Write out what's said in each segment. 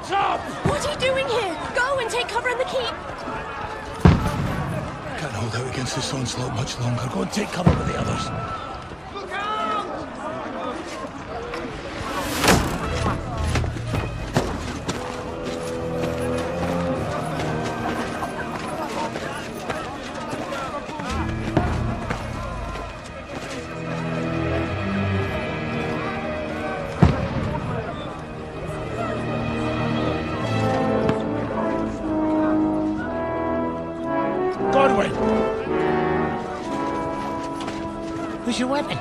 Shut up! What are you doing here? Go and take cover in the keep. Can't hold out against this onslaught much longer. Go and take cover with the others. Where's your weapon?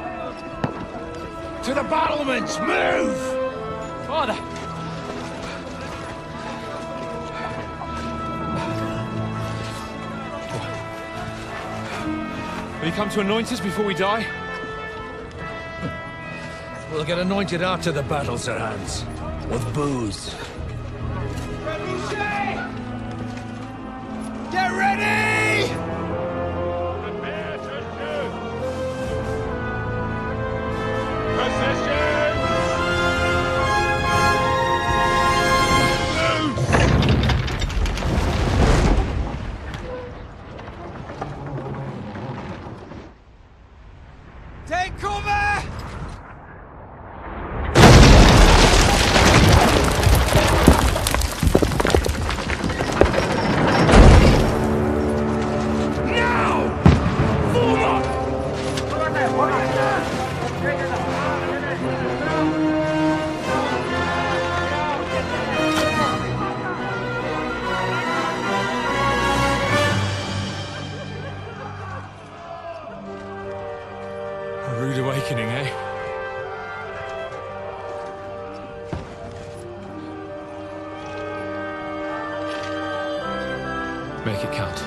To the battlements! Move! Father! Will you come to anoint us before we die? We'll get anointed after the battle, Sir Hans. With booze. Get ready! Prepare to shoot! Position! Take cover! A rude awakening, eh? Make it count.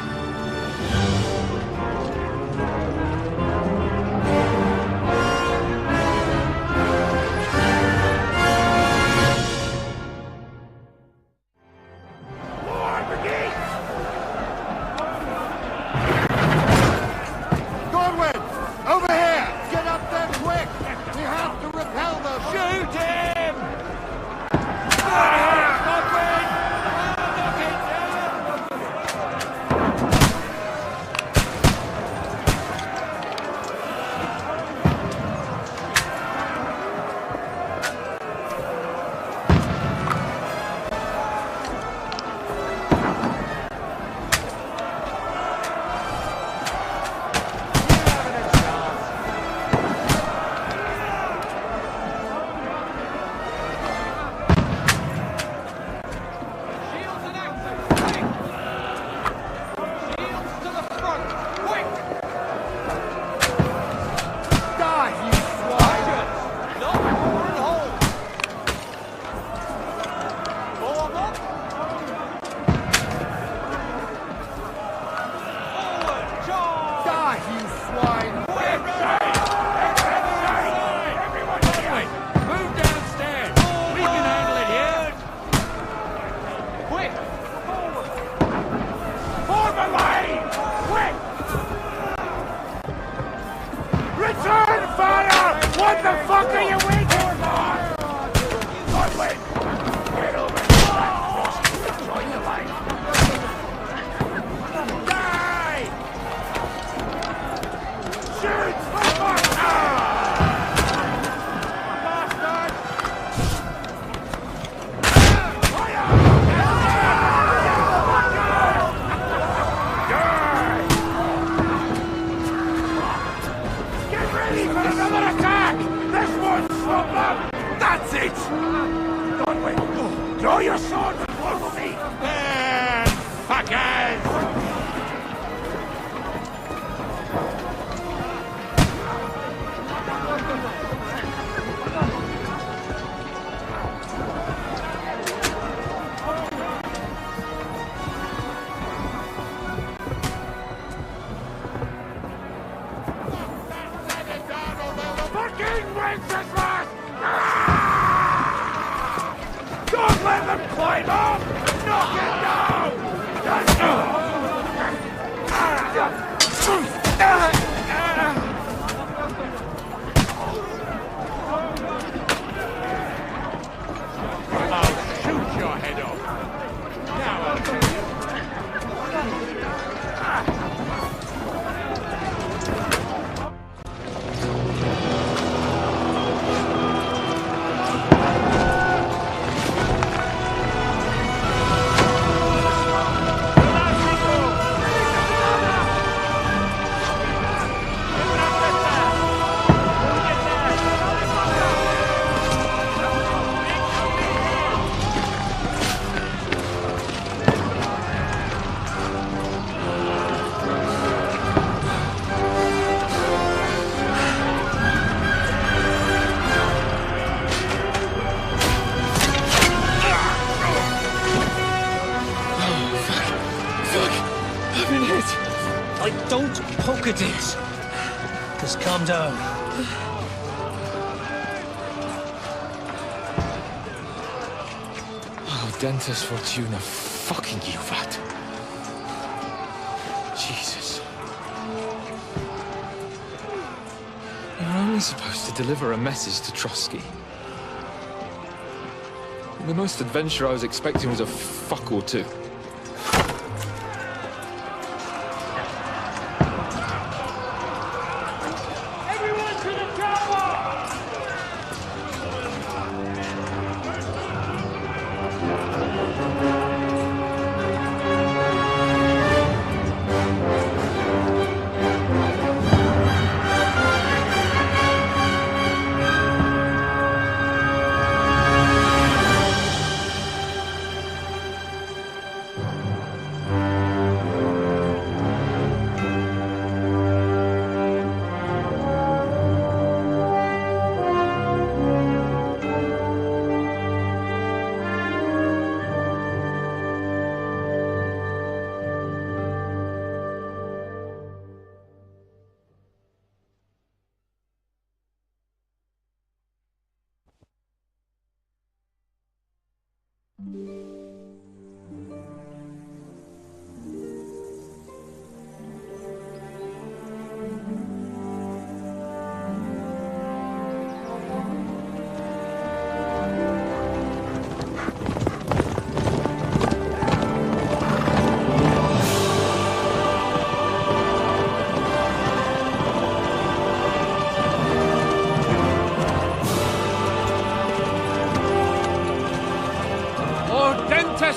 Don't let them climb up! Knock it down! I'll shoot your head off! Don't poke at it. Just calm down. Oh, Dentes Fortuna, fucking Juvat. Jesus. You're only supposed to deliver a message to Trotsky. The most adventure I was expecting was a fuck or two. Everyone to the chopper!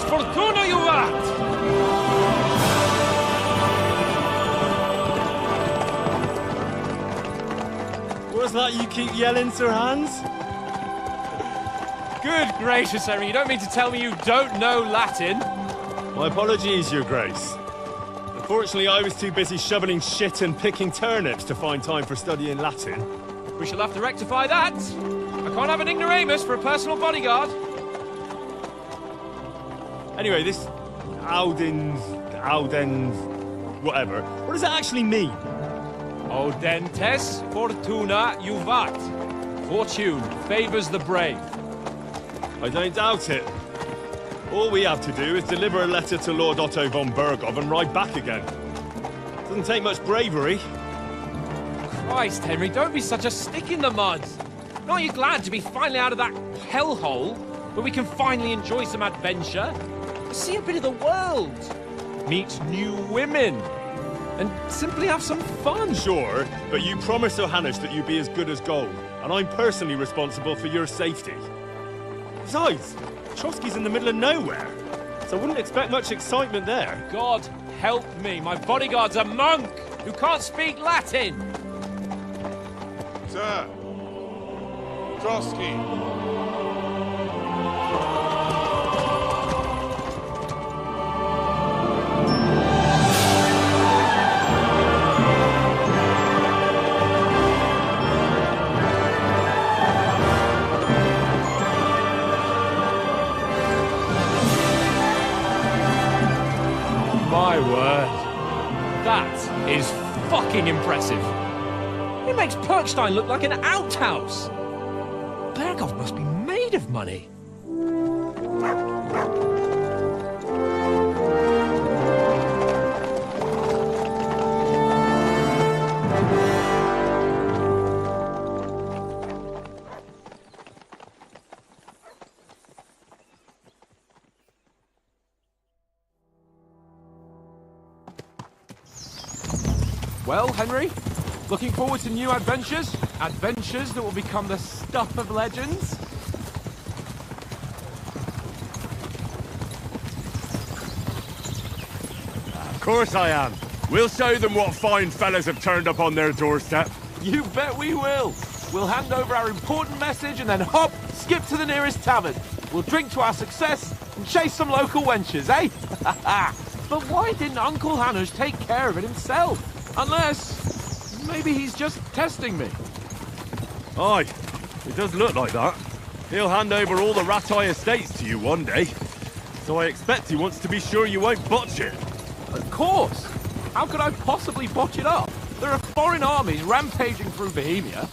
Fortuna, Juvat! What's that you keep yelling, Sir Hans? Good gracious, Henry, you don't mean to tell me you don't know Latin? My apologies, Your Grace. Unfortunately, I was too busy shoveling shit and picking turnips to find time for studying Latin. We shall have to rectify that. I can't have an ignoramus for a personal bodyguard. Anyway, this Audens, whatever. What does that actually mean? Audentes Fortuna Juvat. Fortune favors the brave. I don't doubt it. All we have to do is deliver a letter to Lord Otto von Bergov and ride back again. Doesn't take much bravery. Christ, Henry, don't be such a stick in the mud. Aren't you glad to be finally out of that hellhole where we can finally enjoy some adventure? See a bit of the world, meet new women, and simply have some fun. Sure, but you promised Johannes that you'd be as good as gold, and I'm personally responsible for your safety. Besides, Trotsky's in the middle of nowhere, so I wouldn't expect much excitement there. God help me, my bodyguard's a monk who can't speak Latin. Sir, Trotsky. My word. That is fucking impressive. It makes Perkstein look like an outhouse. Bergov must be made of money. Well, Henry, looking forward to new adventures? Adventures that will become the stuff of legends? Of course I am. We'll show them what fine fellas have turned up on their doorstep. You bet we will. We'll hand over our important message and then hop, skip to the nearest tavern. We'll drink to our success and chase some local wenches, eh? But why didn't Uncle Hanush take care of it himself? Unless, maybe he's just testing me. Aye, it does look like that. He'll hand over all the Ratai estates to you one day. So I expect he wants to be sure you won't botch it. Of course. How could I possibly botch it up? There are foreign armies rampaging through Bohemia.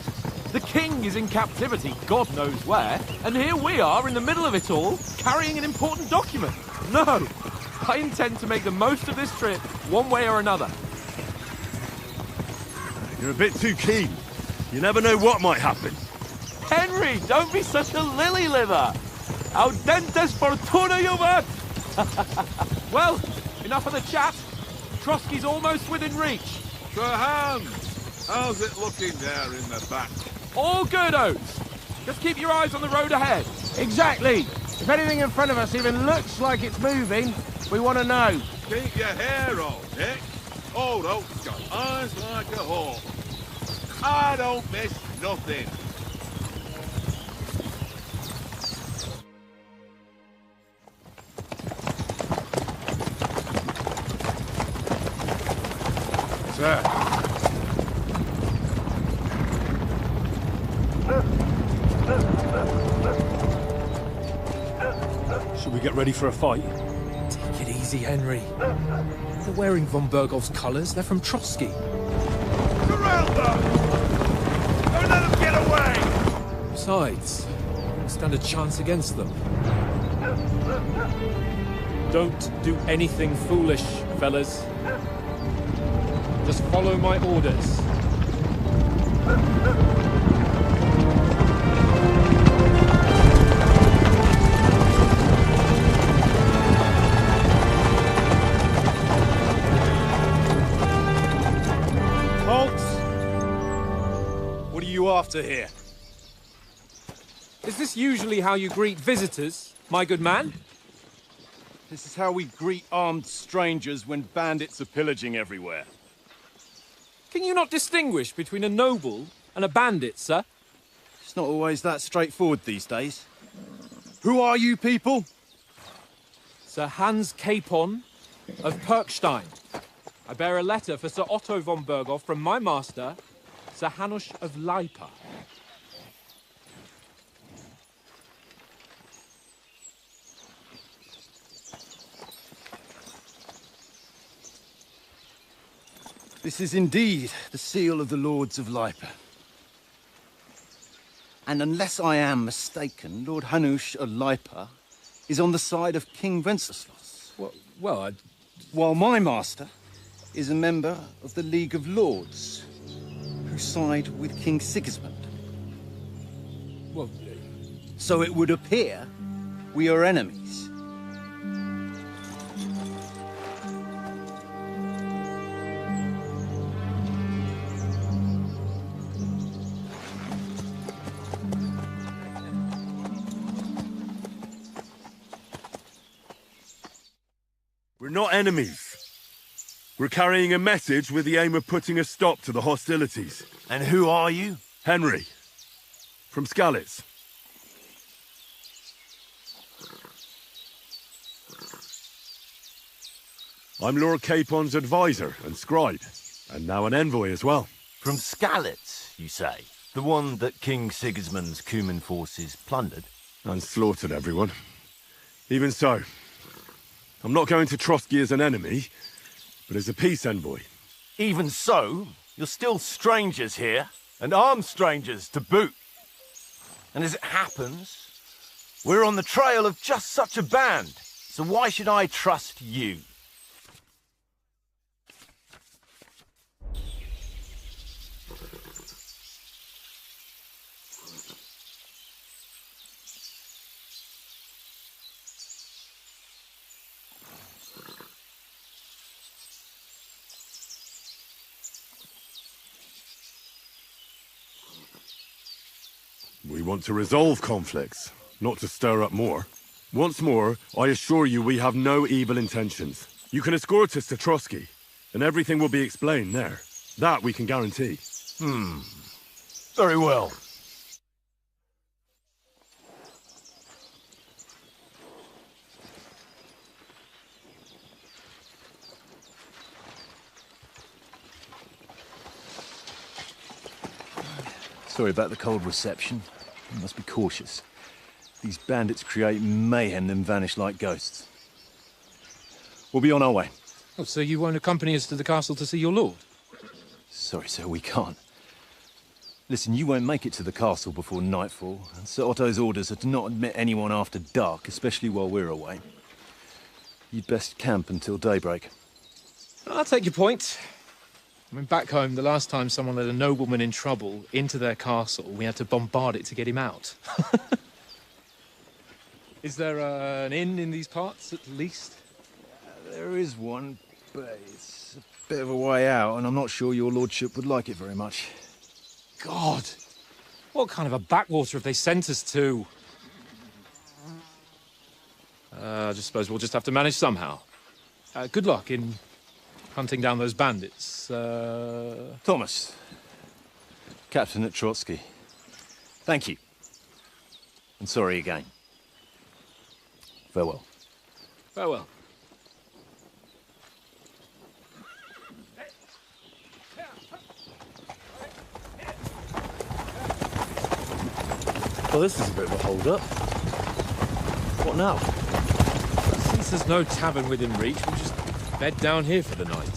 The king is in captivity, God knows where, and here we are in the middle of it all, carrying an important document. No, I intend to make the most of this trip, one way or another. You're a bit too keen. You never know what might happen. Henry, don't be such a lily-liver! Audentes fortuna juvat! Well, enough of the chat. Trotsky's almost within reach. Sir Hans, how's it looking there in the back? All good, Oates. Just keep your eyes on the road ahead. Exactly. If anything in front of us even looks like it's moving, we want to know. Keep your hair on, Nick. Old Oak's got eyes like a hawk. I don't miss nothing. Sir. Should we get ready for a fight? Take it easy, Henry. They're wearing von Bergov's colours. They're from Trotsky. Surround them! Don't let them get away! Besides, we stand a chance against them. Don't do anything foolish, fellas. Just follow my orders. What are you after here? Is this usually how you greet visitors, my good man? This is how we greet armed strangers when bandits are pillaging everywhere. Can you not distinguish between a noble and a bandit, sir? It's not always that straightforward these days. Who are you people? Sir Hans Capon of Perkstein. I bear a letter for Sir Otto von Berghoff from my master, Sir Hanush of Lipa. This is indeed the seal of the Lords of Lipa. And unless I am mistaken, Lord Hanush of Lipa is on the side of King Wenceslas. Well, While my master is a member of the League of Lords, who side with King Sigismund. well, So it would appear we are enemies. We're not enemies. We're carrying a message with the aim of putting a stop to the hostilities. And who are you? Henry, from Skalitz. I'm Lord Capon's advisor and scribe, and now an envoy as well. From Skalitz, you say? The one that King Sigismund's Cuman forces plundered? And slaughtered everyone. Even so, I'm not going to Trotsky as an enemy, but as a peace envoy. Even so, you're still strangers here, and armed strangers to boot. And as it happens, we're on the trail of just such a band, so why should I trust you? We want to resolve conflicts, not to stir up more. Once more, I assure you we have no evil intentions. You can escort us to Trotsky, and everything will be explained there. That we can guarantee. Very well. Sorry about the cold reception. You must be cautious. These bandits create mayhem then vanish like ghosts. We'll be on our way. Oh, so you won't accompany us to the castle to see your lord? Sorry, sir, we can't. Listen, you won't make it to the castle before nightfall, and Sir Otto's orders are to not admit anyone after dark, especially while we're away. You'd best camp until daybreak. I'll take your point. I mean, back home, the last time someone let a nobleman in trouble into their castle, we had to bombard it to get him out. Is there an inn in these parts, at least? There is one, but it's a bit of a way out, and I'm not sure your lordship would like it very much. God! What kind of a backwater have they sent us to? I just suppose we'll just have to manage somehow. Good luck in hunting down those bandits. Thomas, Captain at Trotsky. Thank you. And sorry again. Farewell. Farewell. Well, this is a bit of a hold-up. What now? Since there's no tavern within reach, we'll just bed down here for the night.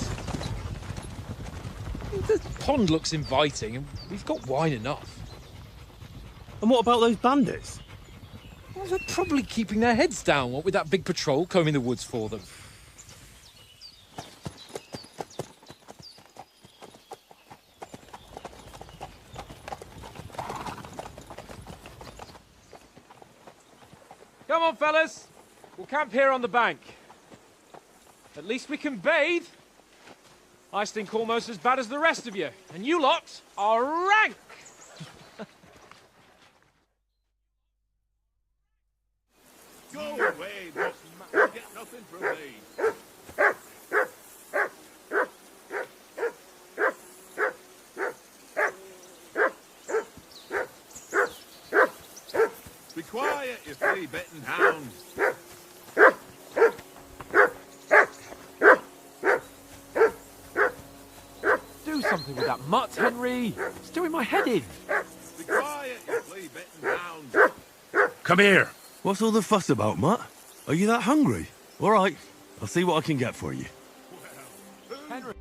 The pond looks inviting, and we've got wine enough. And what about those bandits? Well, they're probably keeping their heads down, what with that big patrol combing the woods for them. Come on, fellas. We'll camp here on the bank. At least we can bathe. I stink almost as bad as the rest of you, and you lot are rank! Go away, boss. You get nothing from me. Be quiet, you flea-bitten hound. Do something with that mutt, Henry. It's doing my head in. Be quiet, you flea-bitten hound. Come here. What's all the fuss about, Mutt? Are you that hungry? All right, I'll see what I can get for you. Henry.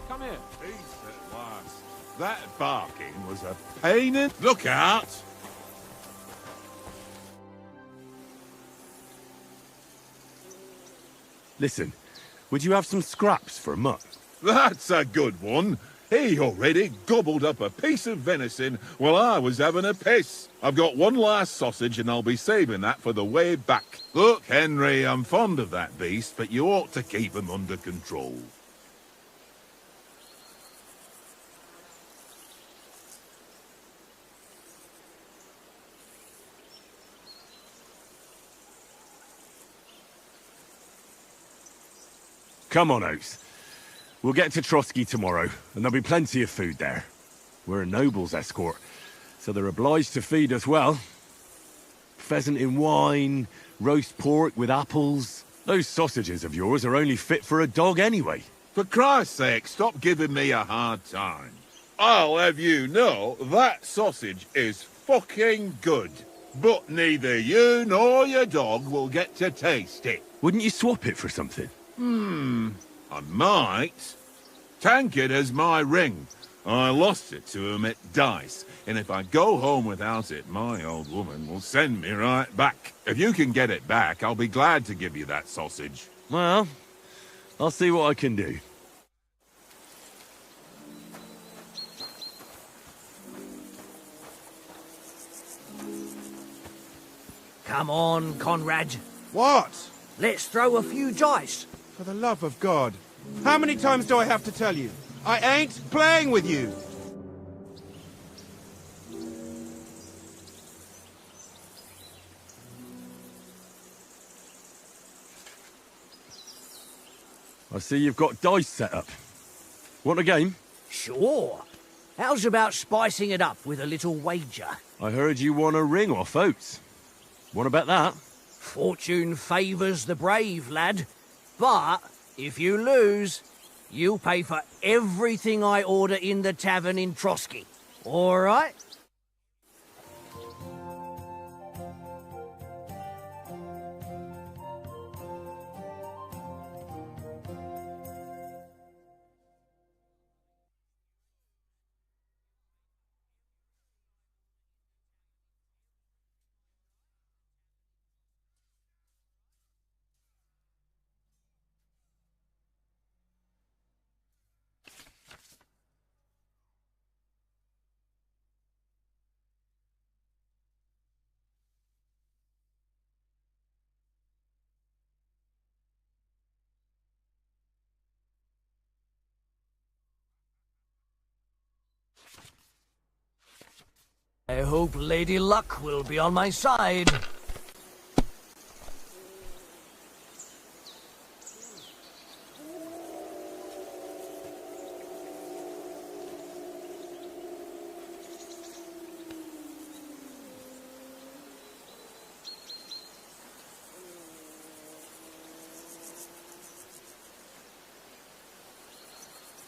Come here. Peace at last. That barking was a pain in... Look out! Listen, would you have some scraps for Mutt? That's a good one. He already gobbled up a piece of venison while I was having a piss. I've got one last sausage and I'll be saving that for the way back. Look, Henry, I'm fond of that beast, but you ought to keep him under control. Come on, Oates. We'll get to Trotsky tomorrow, and there'll be plenty of food there. We're a noble's escort, so they're obliged to feed us well. Pheasant in wine, roast pork with apples. Those sausages of yours are only fit for a dog anyway. For Christ's sake, stop giving me a hard time. I'll have you know that sausage is fucking good. But neither you nor your dog will get to taste it. Wouldn't you swap it for something? I might. Tankard has my ring. I lost it to him at dice, and if I go home without it, my old woman will send me right back. If you can get it back, I'll be glad to give you that sausage. Well, I'll see what I can do. Come on, Conrad. What? Let's throw a few dice. For the love of God. How many times do I have to tell you? I ain't playing with you! I see you've got dice set up. Want a game? Sure. How's about spicing it up with a little wager? I heard you won a ring off Oates. Wanna bet that? Fortune favours the brave, lad. But if you lose, you'll pay for everything I order in the tavern in Trotsky. All right? I hope Lady Luck will be on my side.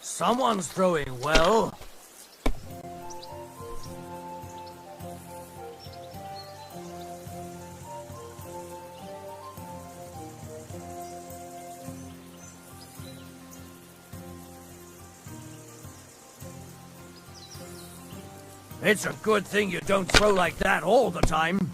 Someone's throwing well. It's a good thing you don't throw like that all the time.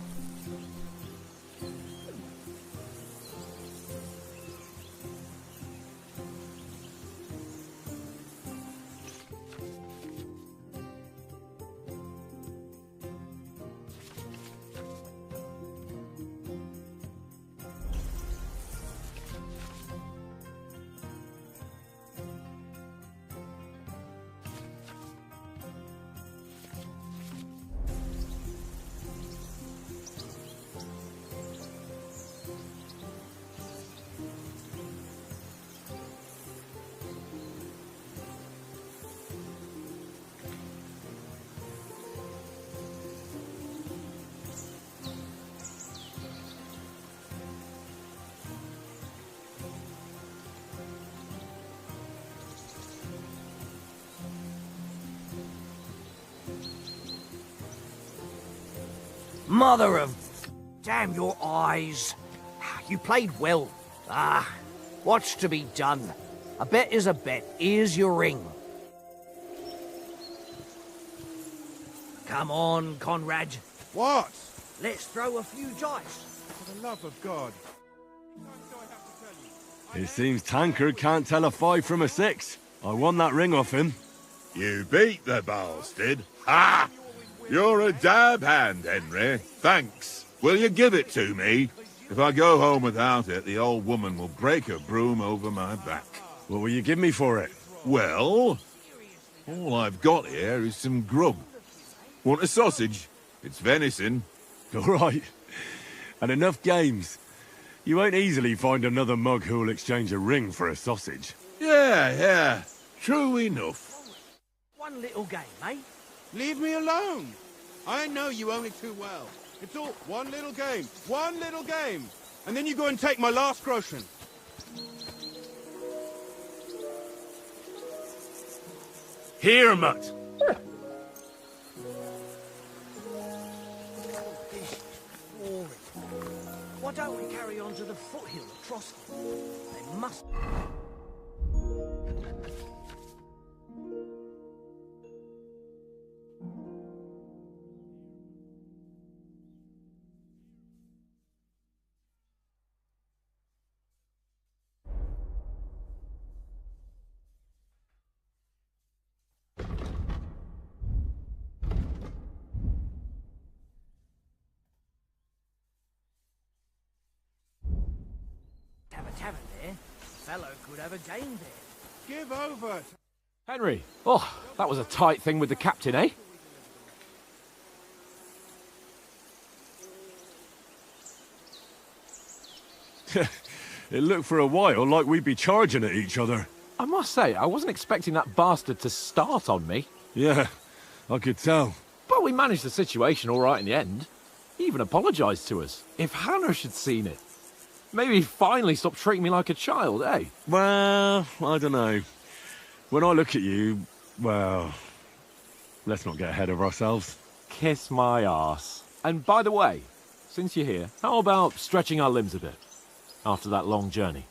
Mother of... Damn your eyes. You played well. What's to be done? A bet is a bet. Here's your ring. Come on, Conrad. What? Let's throw a few dice. For the love of God. It seems Tankard can't tell a 5 from a 6. I won that ring off him. You beat the bastard. Ha! You're a dab hand, Henry. Thanks. Will you give it to me? If I go home without it, the old woman will break a broom over my back. What will you give me for it? Well, all I've got here is some grub. Want a sausage? It's venison. All right. And enough games. You won't easily find another mug who'll exchange a ring for a sausage. Yeah. True enough. One little game, eh? Leave me alone. I know you only too well. It's all one little game. And then you go and take my last groschen. Here, mutt. Why don't we carry on to the foothill of Trotsky? They must... Tavern there. Fellow could have a game there. Give over. Henry, oh, that was a tight thing with the captain, eh? It looked for a while like we'd be charging at each other. I must say, I wasn't expecting that bastard to start on me. Yeah, I could tell. But we managed the situation all right in the end. He even apologised to us. If Hanush had seen it, maybe he'd finally stop treating me like a child, eh? Well, I don't know. When I look at you, well, let's not get ahead of ourselves. Kiss my arse. And by the way, since you're here, how about stretching our limbs a bit after that long journey?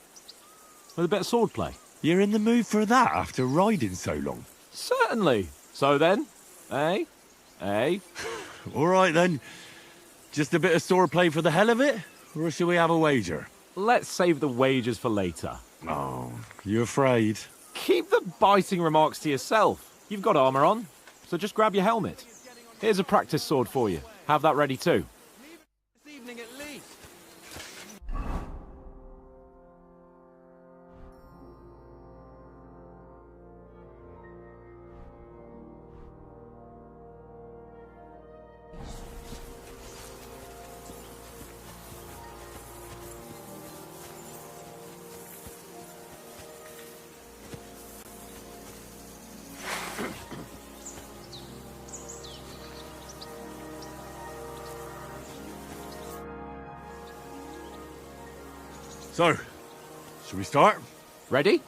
With a bit of swordplay. You're in the mood for that after riding so long? Certainly. So then, eh? Eh? All right then. Just a bit of swordplay for the hell of it? Or shall we have a wager? Let's save the wagers for later. Oh, you afraid? Keep the biting remarks to yourself. You've got armour on, so just grab your helmet. Here's a practice sword for you. Have that ready too. This evening at least. So, should we start? Ready?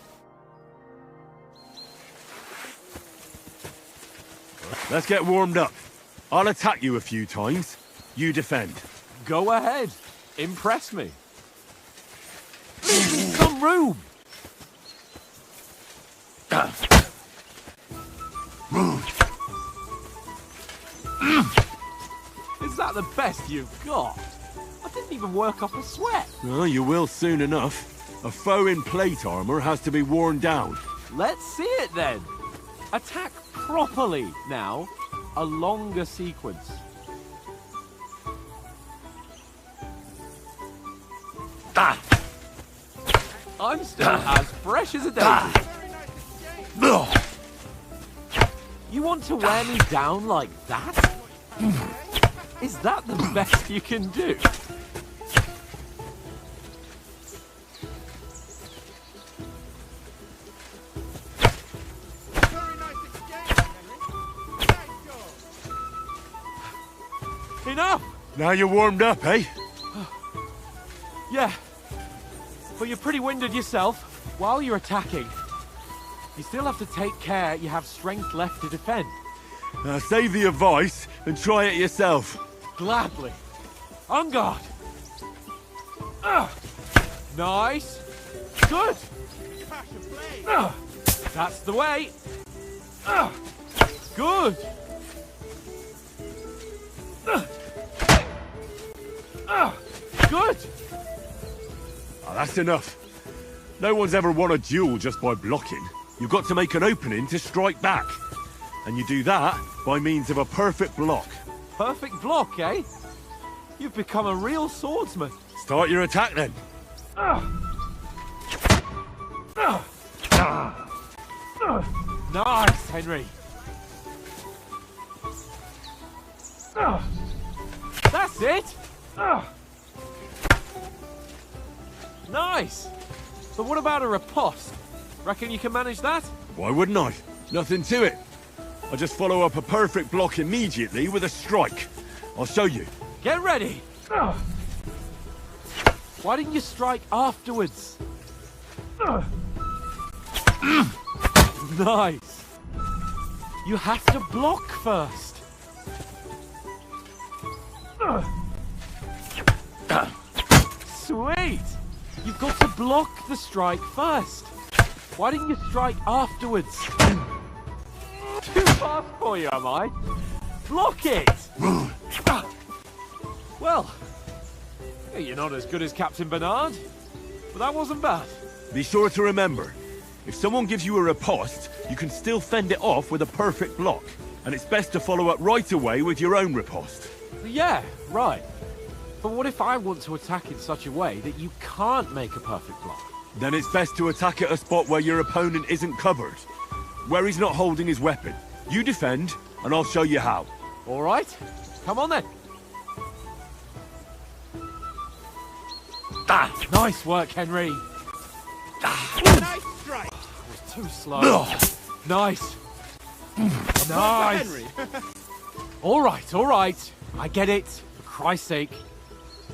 Let's get warmed up. I'll attack you a few times. You defend. Go ahead. Impress me. Some room. Is that the best you've got? I didn't even work off a sweat. Oh, you will soon enough. A foe in plate armor has to be worn down. Let's see it then. Attack properly now. A longer sequence. I'm still as fresh as a daisy. You want to wear me down like that? Is that the best you can do? Enough! Now you're warmed up, eh? Yeah. But you're pretty winded yourself. While you're attacking, you still have to take care you have strength left to defend. Save the advice and try it yourself. Gladly. On guard. Nice. Good. That's the way. Good. Good. Oh, that's enough. No one's ever won a duel just by blocking. You've got to make an opening to strike back. And you do that by means of a perfect block. Perfect block, eh? You've become a real swordsman. Start your attack then. Nice, Henry. That's it. Nice. But what about a riposte? Reckon you can manage that? Why wouldn't I? Nothing to it. I just follow up a perfect block immediately with a strike. I'll show you. Get ready. Why didn't you strike afterwards? Nice. You have to block first. Sweet. You've got to block the strike first. Why didn't you strike afterwards? Too fast for you, am I? Block it! Well, you're not as good as Captain Bernard, but that wasn't bad. Be sure to remember, if someone gives you a riposte, you can still fend it off with a perfect block. And it's best to follow up right away with your own riposte. Yeah, right. But what if I want to attack in such a way that you can't make a perfect block? Then it's best to attack at a spot where your opponent isn't covered. Where he's not holding his weapon. You defend, and I'll show you how. All right. Come on then. Nice work, Henry. Nice strike. That was too slow. Nice. Nice. Henry. All right. I get it. For Christ's sake.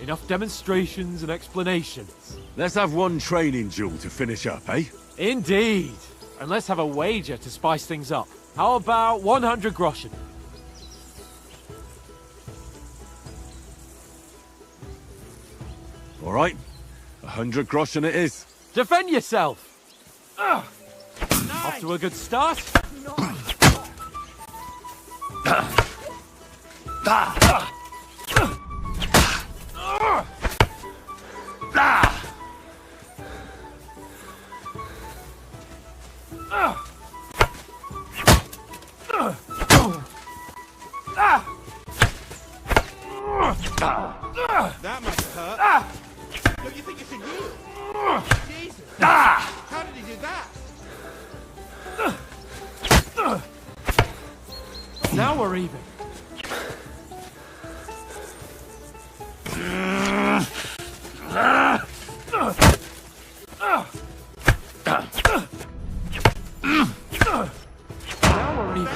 Enough demonstrations and explanations. Let's have one training duel to finish up, eh? Indeed. And let's have a wager to spice things up. How about 100 groschen? All right. 100 groschen it is. Defend yourself! Off to a good start. That must hurt. Don't you think you should heal? Jesus. How did he do that? Now we're even. Now we're even.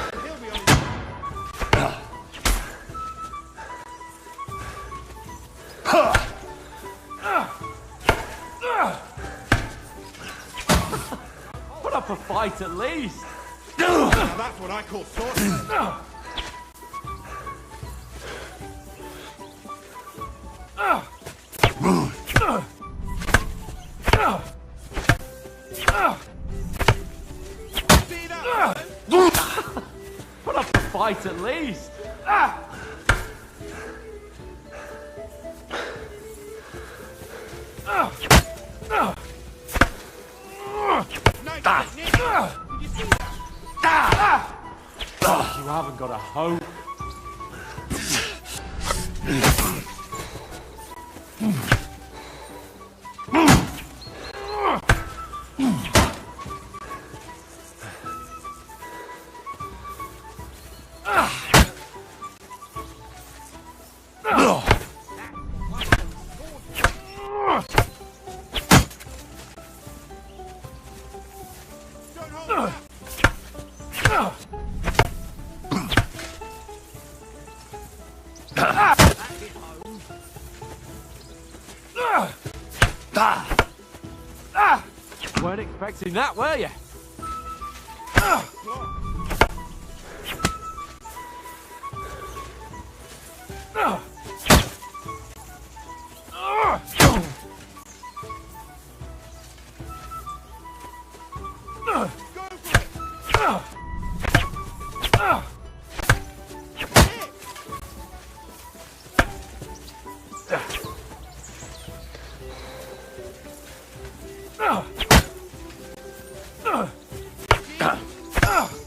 Put up a fight at least. Now that's what I call sorcery. See that? Put up a fight at least. Did you see that? You haven't got a hope. Don't hold back. Weren't expecting that, were you?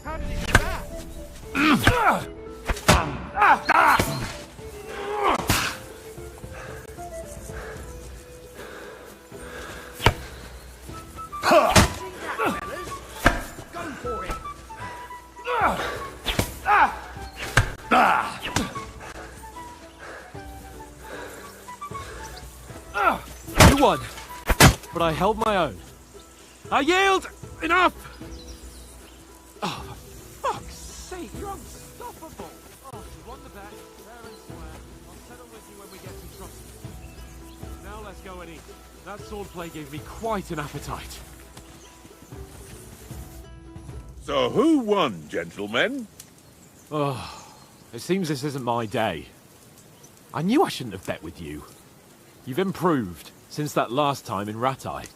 How did he do that? Go for it. You won, but I held my own. I yield! Enough! Oh, for fuck's sake, you're unstoppable! Oh, you won the bet, fair and square. I'll settle with you when we get to trust. Now let's go and eat. That swordplay gave me quite an appetite. So who won, gentlemen? Oh, it seems this isn't my day. I knew I shouldn't have bet with you. You've improved since that last time in Ratai.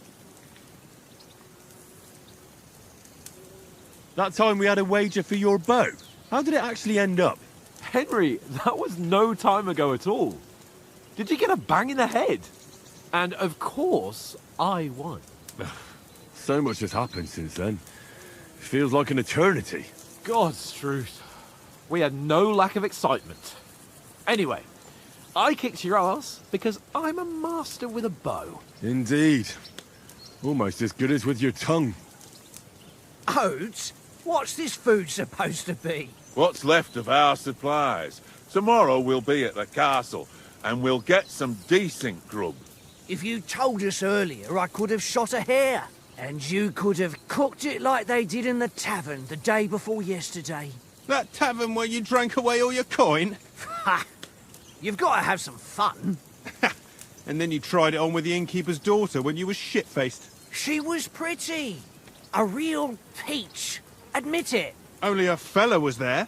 That time we had a wager for your bow. How did it actually end up? Henry, that was no time ago at all. Did you get a bang in the head? And of course, I won. So much has happened since then. It feels like an eternity. God's truth. We had no lack of excitement. Anyway, I kicked your ass because I'm a master with a bow. Indeed. Almost as good as with your tongue. Oats? What's this food supposed to be? What's left of our supplies? Tomorrow we'll be at the castle, and we'll get some decent grub. If you told us earlier, I could have shot a hare. And you could have cooked it like they did in the tavern the day before yesterday. That tavern where you drank away all your coin? Ha! You've got to have some fun. And then you tried it on with the innkeeper's daughter when you were shit-faced. She was pretty. A real peach. Admit it. Only a fella was there.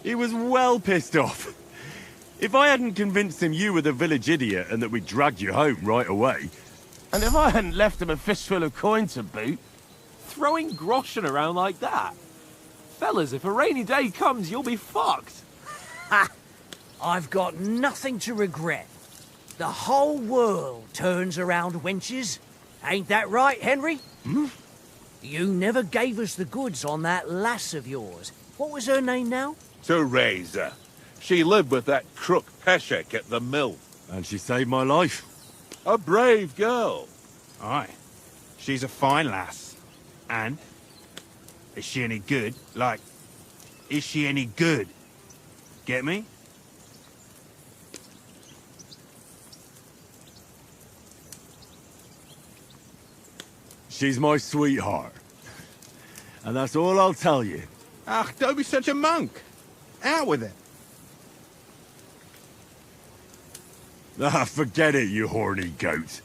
He was well pissed off. If I hadn't convinced him you were the village idiot and that we dragged you home right away... And if I hadn't left him a fistful of coin to boot... Throwing groschen around like that? Fellas, if a rainy day comes, you'll be fucked. Ha! I've got nothing to regret. The whole world turns around wenches. Ain't that right, Henry? Hmm? You never gave us the goods on that lass of yours. What was her name now? Teresa. She lived with that crook Peshek at the mill. And she saved my life. A brave girl. Aye. She's a fine lass. And? Is she any good? Like, is she any good? Get me? She's my sweetheart. And that's all I'll tell you. Ah, don't be such a monk. Out with it. Ah, forget it, you horny goat.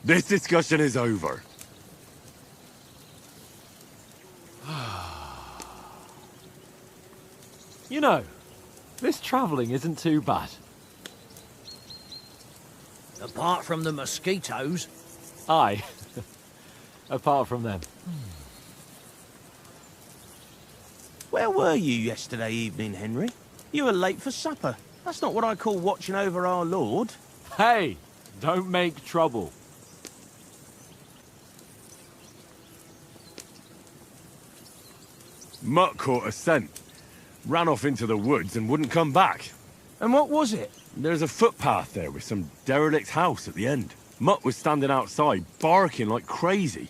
This discussion is over. You know, this travelling isn't too bad. Apart from the mosquitoes. Aye. Apart from them. Where were you yesterday evening, Henry? You were late for supper. That's not what I call watching over our Lord. Hey, don't make trouble. Mutt caught a scent. Ran off into the woods and wouldn't come back. And what was it? There's a footpath there with some derelict house at the end. Mutt was standing outside, barking like crazy.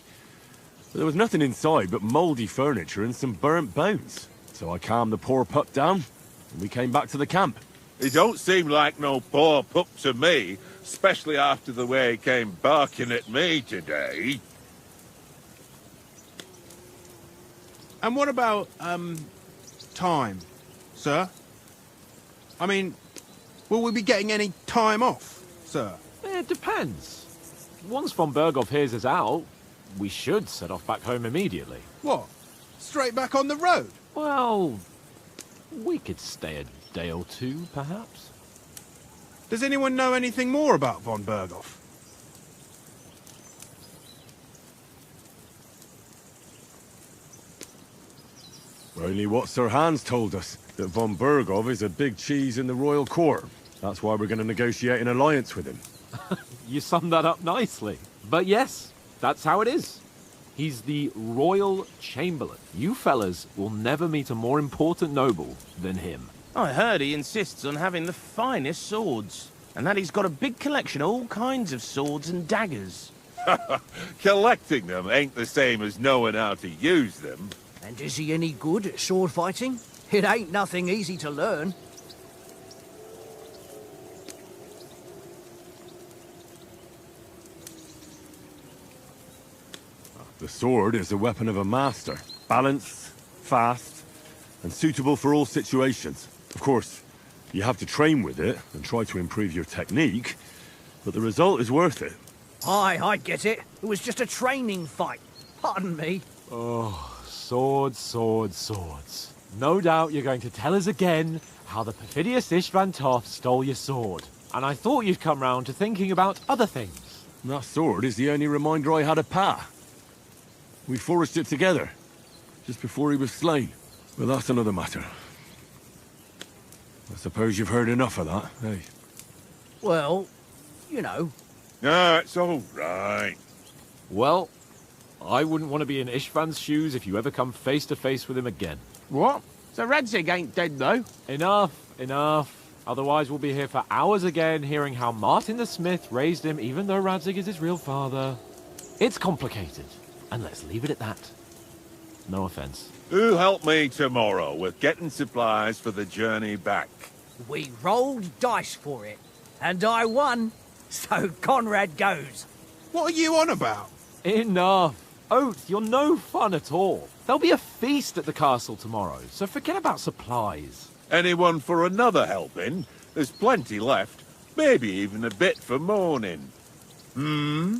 But there was nothing inside but mouldy furniture and some burnt bones. So I calmed the poor pup down, and we came back to the camp. He don't seem like no poor pup to me, especially after the way he came barking at me today. And what about, time, sir? I mean, will we be getting any time off, sir? It depends. Once von Berghoff hears us out, we should set off back home immediately. What? Straight back on the road? Well, we could stay a day or two, perhaps. Does anyone know anything more about von Berghoff? Only what Sir Hans told us, that von Berghoff is a big cheese in the royal court. That's why we're going to negotiate an alliance with him. You summed that up nicely. But yes, that's how it is. He's the Royal Chamberlain. You fellas will never meet a more important noble than him. I heard he insists on having the finest swords, and that he's got a big collection of all kinds of swords and daggers. Collecting them ain't the same as knowing how to use them. And is he any good at sword fighting? It ain't nothing easy to learn. The sword is a weapon of a master. Balanced, fast, and suitable for all situations. Of course, you have to train with it and try to improve your technique, but the result is worth it. Aye, I get it. It was just a training fight. Pardon me. Oh, swords, swords, swords. No doubt you're going to tell us again how the perfidious Istvan Toth stole your sword. And I thought you'd come round to thinking about other things. That sword is the only reminder I had of Pa. We forged it together, just before he was slain. But that's another matter. I suppose you've heard enough of that, eh? Well, you know. No, it's all right. Well, I wouldn't want to be in Istvan's shoes if you ever come face to face with him again. What? So Radzig ain't dead, though? Enough, enough. Otherwise we'll be here for hours again, hearing how Martin the Smith raised him, even though Radzig is his real father. It's complicated. And let's leave it at that. No offense. Who'll help me tomorrow with getting supplies for the journey back? We rolled dice for it, and I won, so Conrad goes. What are you on about? Enough. Oath, you're no fun at all. There'll be a feast at the castle tomorrow, so forget about supplies. Anyone for another helping? There's plenty left. Maybe even a bit for morning. No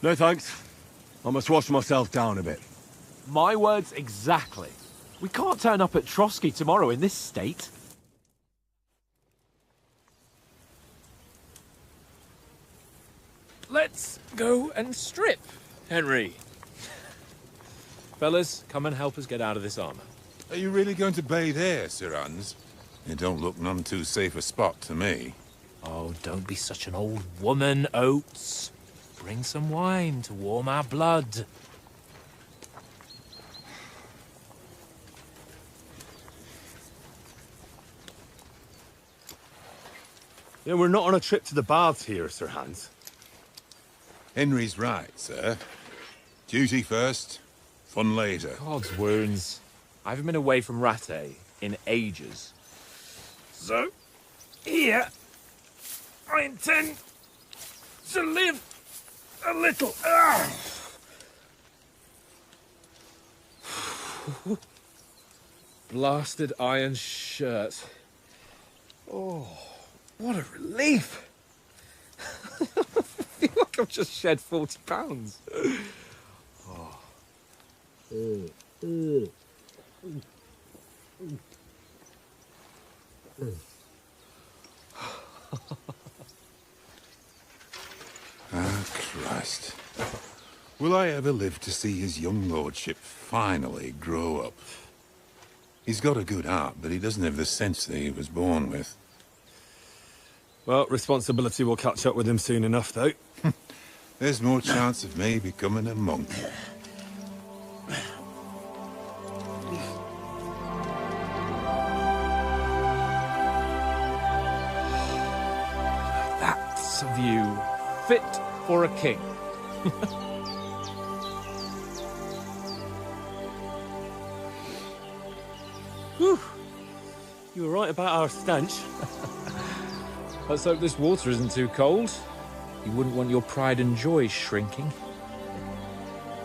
thanks. I must wash myself down a bit. My words exactly. We can't turn up at Trotsky tomorrow in this state. Let's go and strip, Henry. Fellas, come and help us get out of this armor. Are you really going to bathe here, Sir Hans? It don't look none too safe a spot to me. Oh, don't be such an old woman, Oates. Bring some wine to warm our blood. Yeah, we're not on a trip to the baths here, Sir Hans. Henry's right, sir. Duty first, fun later. God's wounds. I haven't been away from Rattay in ages. So, here, I intend to live a little. Blasted iron shirt. Oh, what a relief. I feel like I've just shed 40 pounds. Oh. Ah, Christ. Will I ever live to see his young lordship finally grow up? He's got a good heart, but he doesn't have the sense that he was born with. Well, responsibility will catch up with him soon enough, though. There's more chance of me becoming a monk. That's a view fit for a king. Whew. You were right about our stench. Let's hope this water isn't too cold. You wouldn't want your pride and joy shrinking.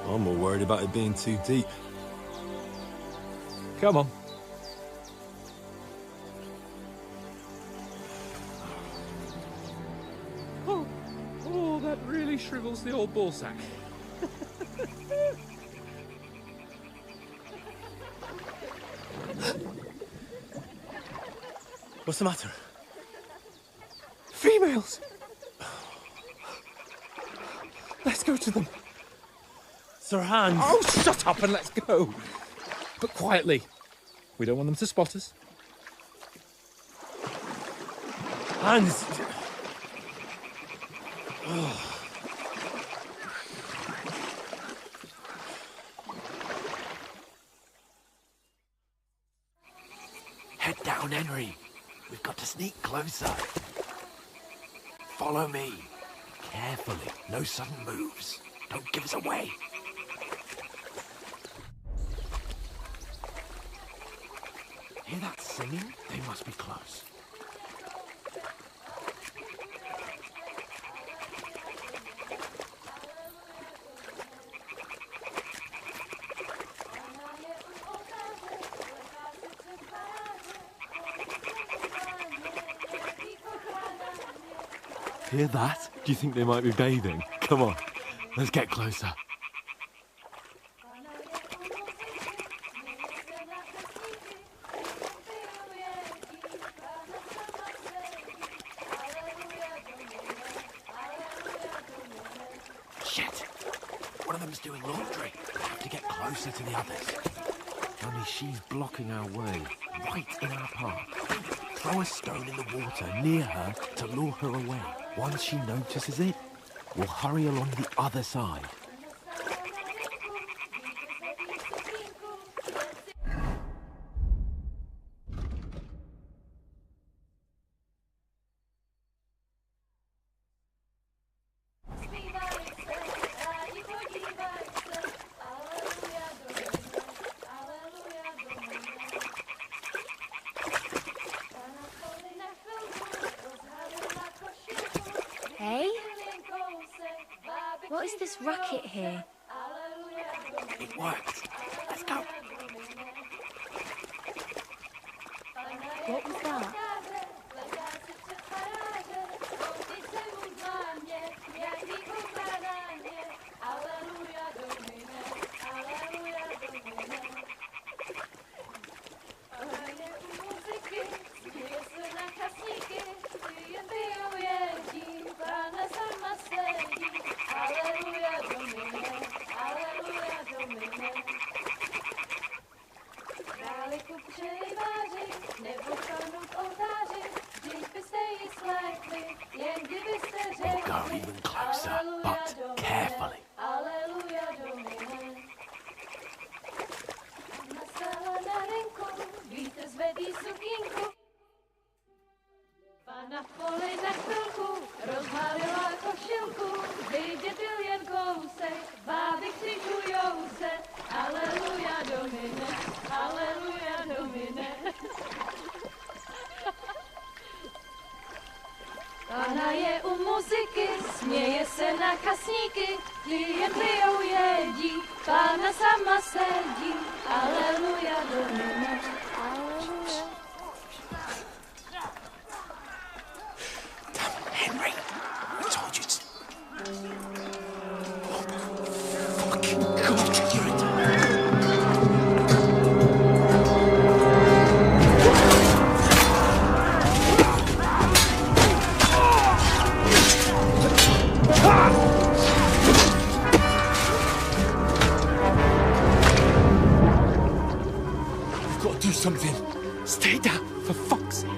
I'm more worried about it being too deep. Come on. Oh, that really shrivels the old ballsack. What's the matter? Females! Let's go to them. Sir Hans! Oh, shut up and let's go. But quietly. We don't want them to spot us. Hans! Head down, Henry. We've got to sneak closer. Follow me. Carefully. No sudden moves. Don't give us away. Hear that singing? They must be close. Hear that? Do you think they might be bathing? Come on, let's get closer. Shit! One of them's doing laundry. We have to get closer to the others. Only she's blocking our way, right in our path. Throw a stone in the water near her to lure her away. Once she notices it, we'll hurry along the other side. Hey? What is this racket here? It worked. Let's go. What was that? We'll go even closer, but carefully. Na poli na chvilku rozhalila košilku, vyjde byl jen kousek, báby křižujou se, aleluja domine, aleluja domine. Pána je u muziky, směje se na kasníky, ty jen pijou jedí, pána sama sedí, aleluja domine, aleluja. Henry, I told you to... Oh, fucking God, you're in... We've got to do something. Stay down, for fuck's sake.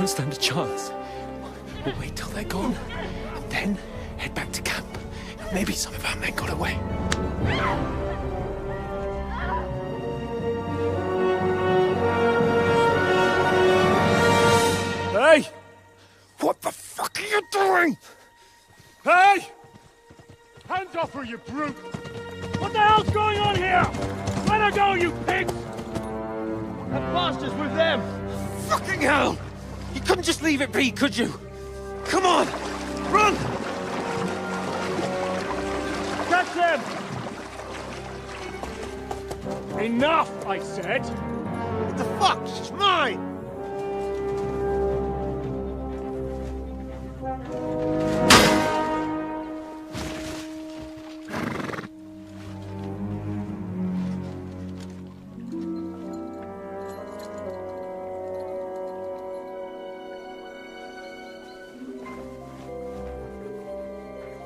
Stand a chance. We'll wait till they're gone, and then head back to camp. Maybe some of our men got away. Hey! What the fuck are you doing? Hey! Hands off her, you brute! What the hell's going on here? Let her go, you pigs! That bastard's with them! Fucking hell! You couldn't just leave it be, could you? Come on! Run! Catch them! Enough, I said! What the fuck? She's mine!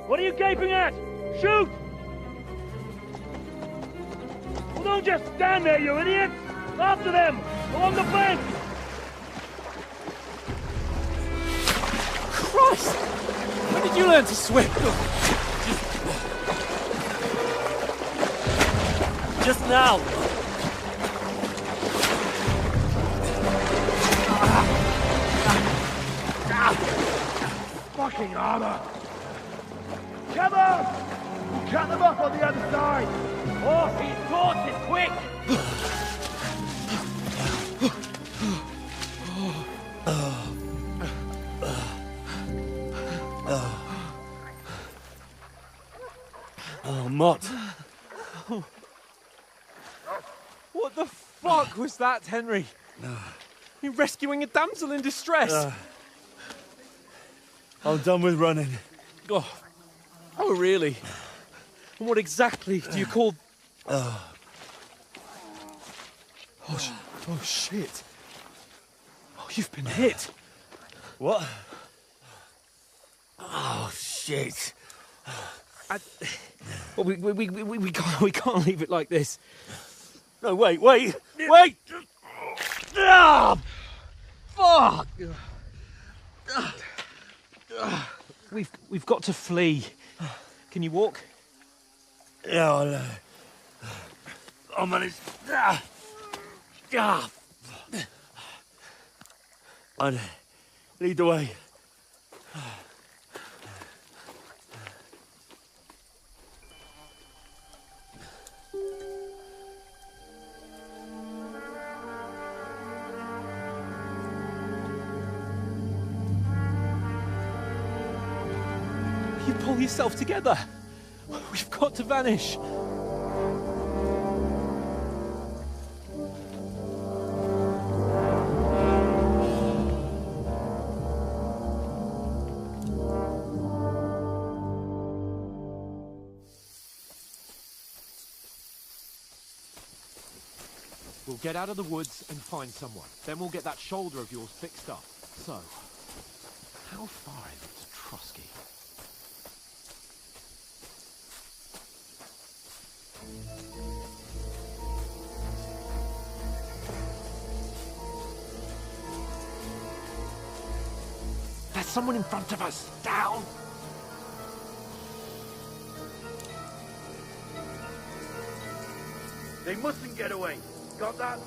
What are you gaping at? Shoot! Well, don't just stand there, you idiots! After them! Along the bank! Christ! When did you learn to swim? Just now! Fucking armor! Come on! We'll cut them off on the other side! Oh, he's torches, quick! Oh, Mott. What the fuck was that, Henry? You're rescuing a damsel in distress. I'm done with running. Oh, really? And what exactly do you call... Oh, shit. Oh, you've been hit. What? Oh, shit. Well, we can't leave it like this. No, wait! Ah! Fuck! We've got to flee. Can you walk? Yeah, I know. I'll manage. I'd lead the way. You pull yourself together. We've got to vanish. We'll get out of the woods and find someone. Then we'll get that shoulder of yours fixed up. So, how far is it to Trotsky? There's someone in front of us! Down! They mustn't get away. Got that?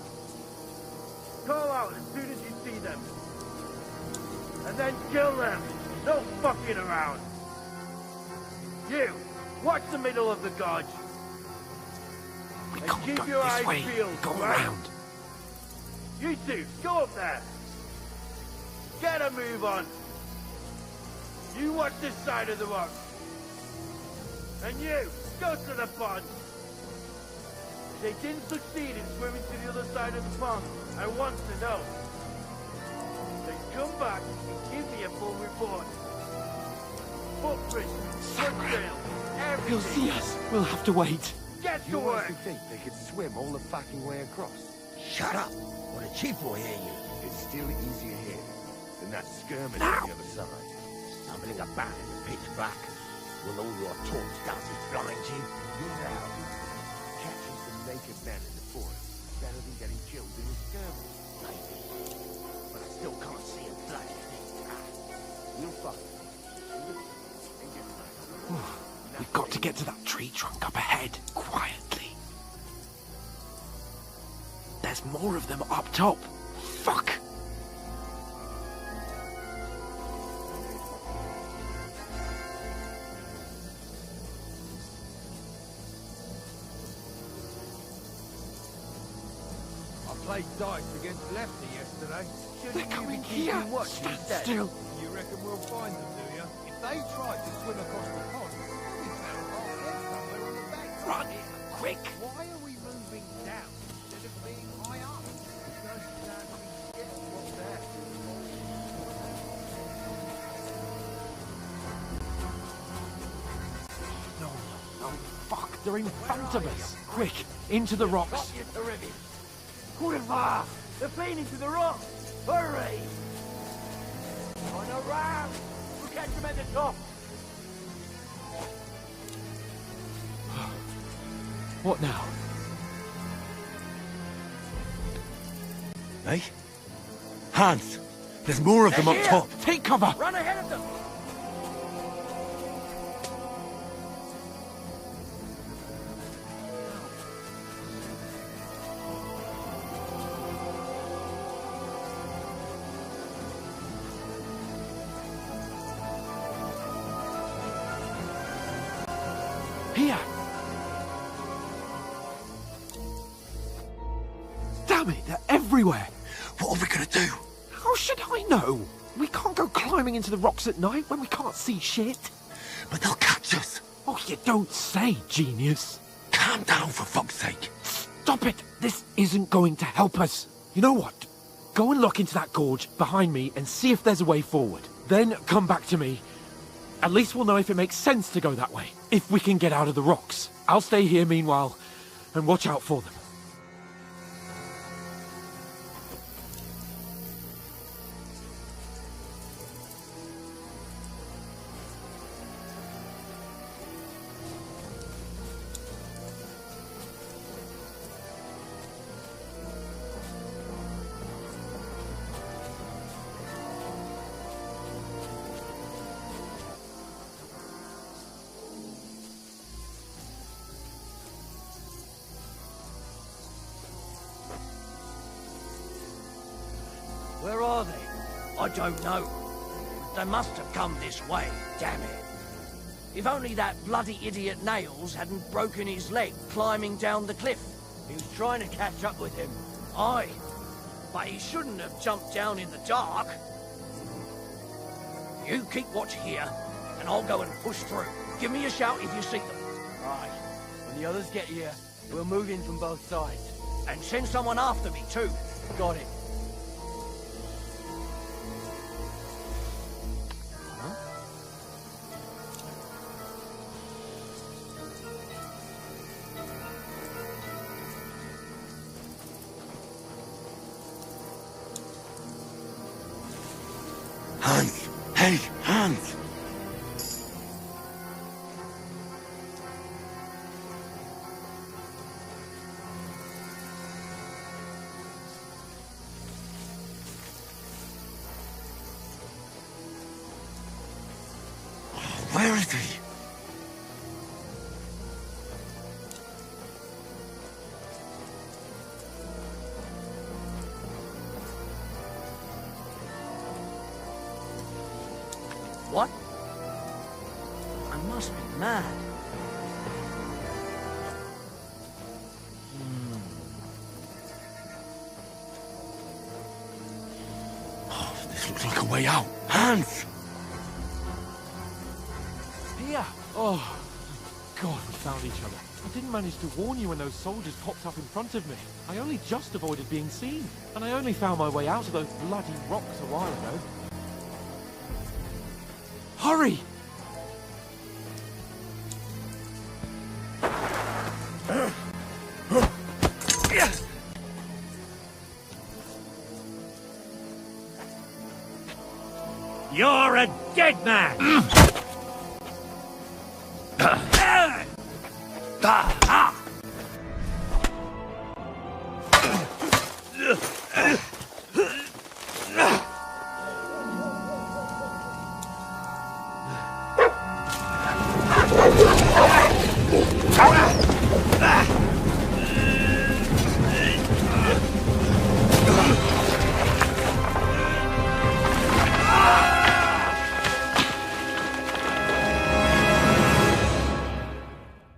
Call out as soon as you see them. And then kill them. No fucking around. You, watch the middle of the gorge. We and can't keep go your this eyes way. peeled. Go right? around. You two, go up there. Get a move on. You watch this side of the rock. And you, go to the pond. If they didn't succeed in swimming to the other side of the pond, I want to know. Then come back and give me a full report. Footprints, foottrails, everything. He'll see us. We'll have to wait. Get to You work. honestly think they could swim all the fucking way across? Shut up, or the chief will hear you. It's still easier here than that skirmish Now. on the other side. Stumbling about in the pitch black. Will all your talk does is blind you? Now, catching some naked men in the forest is better than getting killed in a skirmish. Maybe. But I still can't see a bloody thing. We'll find them. We've got to get to that tree trunk up ahead, quietly. There's more of them up top. Fuck! I played dice against Lefty yesterday. They're coming here. Stand still. You reckon we'll find them, do you? If they tried to swim across the pond, they'll be found half dead somewhere on the bank. Run, quick! Why are we moving down instead of being high up? Because shit what's there. No, fuck, they're in front of us. Quick, into the rocks. Kurva! They're playing into the rock! Hurry! On a ram! We'll catch them at the top! What now? Hey? Hans! There's more of them up top! Take cover! Run ahead of them! Here! Damn it, they're everywhere! What are we gonna do? How should I know? We can't go climbing into the rocks at night when we can't see shit. But they'll catch us! Oh, you don't say, genius. Calm down, for fuck's sake! Stop it! This isn't going to help us. You know what? Go and look into that gorge behind me and see if there's a way forward. Then come back to me. At least we'll know if it makes sense to go that way. If we can get out of the rocks. I'll stay here meanwhile and watch out for them. Where are they? I don't know. They must have come this way, damn it. If only that bloody idiot Nails hadn't broken his leg climbing down the cliff. He was trying to catch up with him. Aye, but he shouldn't have jumped down in the dark. You keep watch here, and I'll go and push through. Give me a shout if you see them. Right. When the others get here, we'll move in from both sides. And send someone after me, too. Got it. Hans! Hey, Hans! Where is he? What? I must be mad. Oh, this looks like a way out. Hans! Here! Oh, God, we found each other. I didn't manage to warn you when those soldiers popped up in front of me. I only just avoided being seen. And I only found my way out of those bloody rocks a while ago. Hurry! You're a dead man!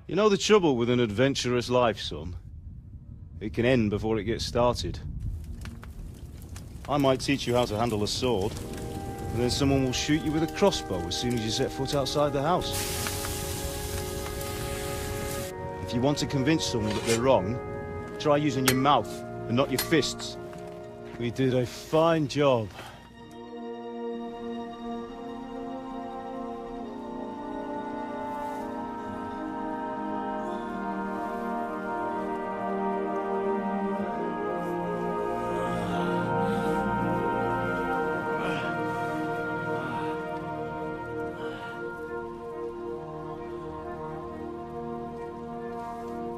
You know the trouble with an adventurous life, son? It can end before it gets started. I might teach you how to handle a sword, and then someone will shoot you with a crossbow as soon as you set foot outside the house. If you want to convince someone that they're wrong, try using your mouth and not your fists. We did a fine job.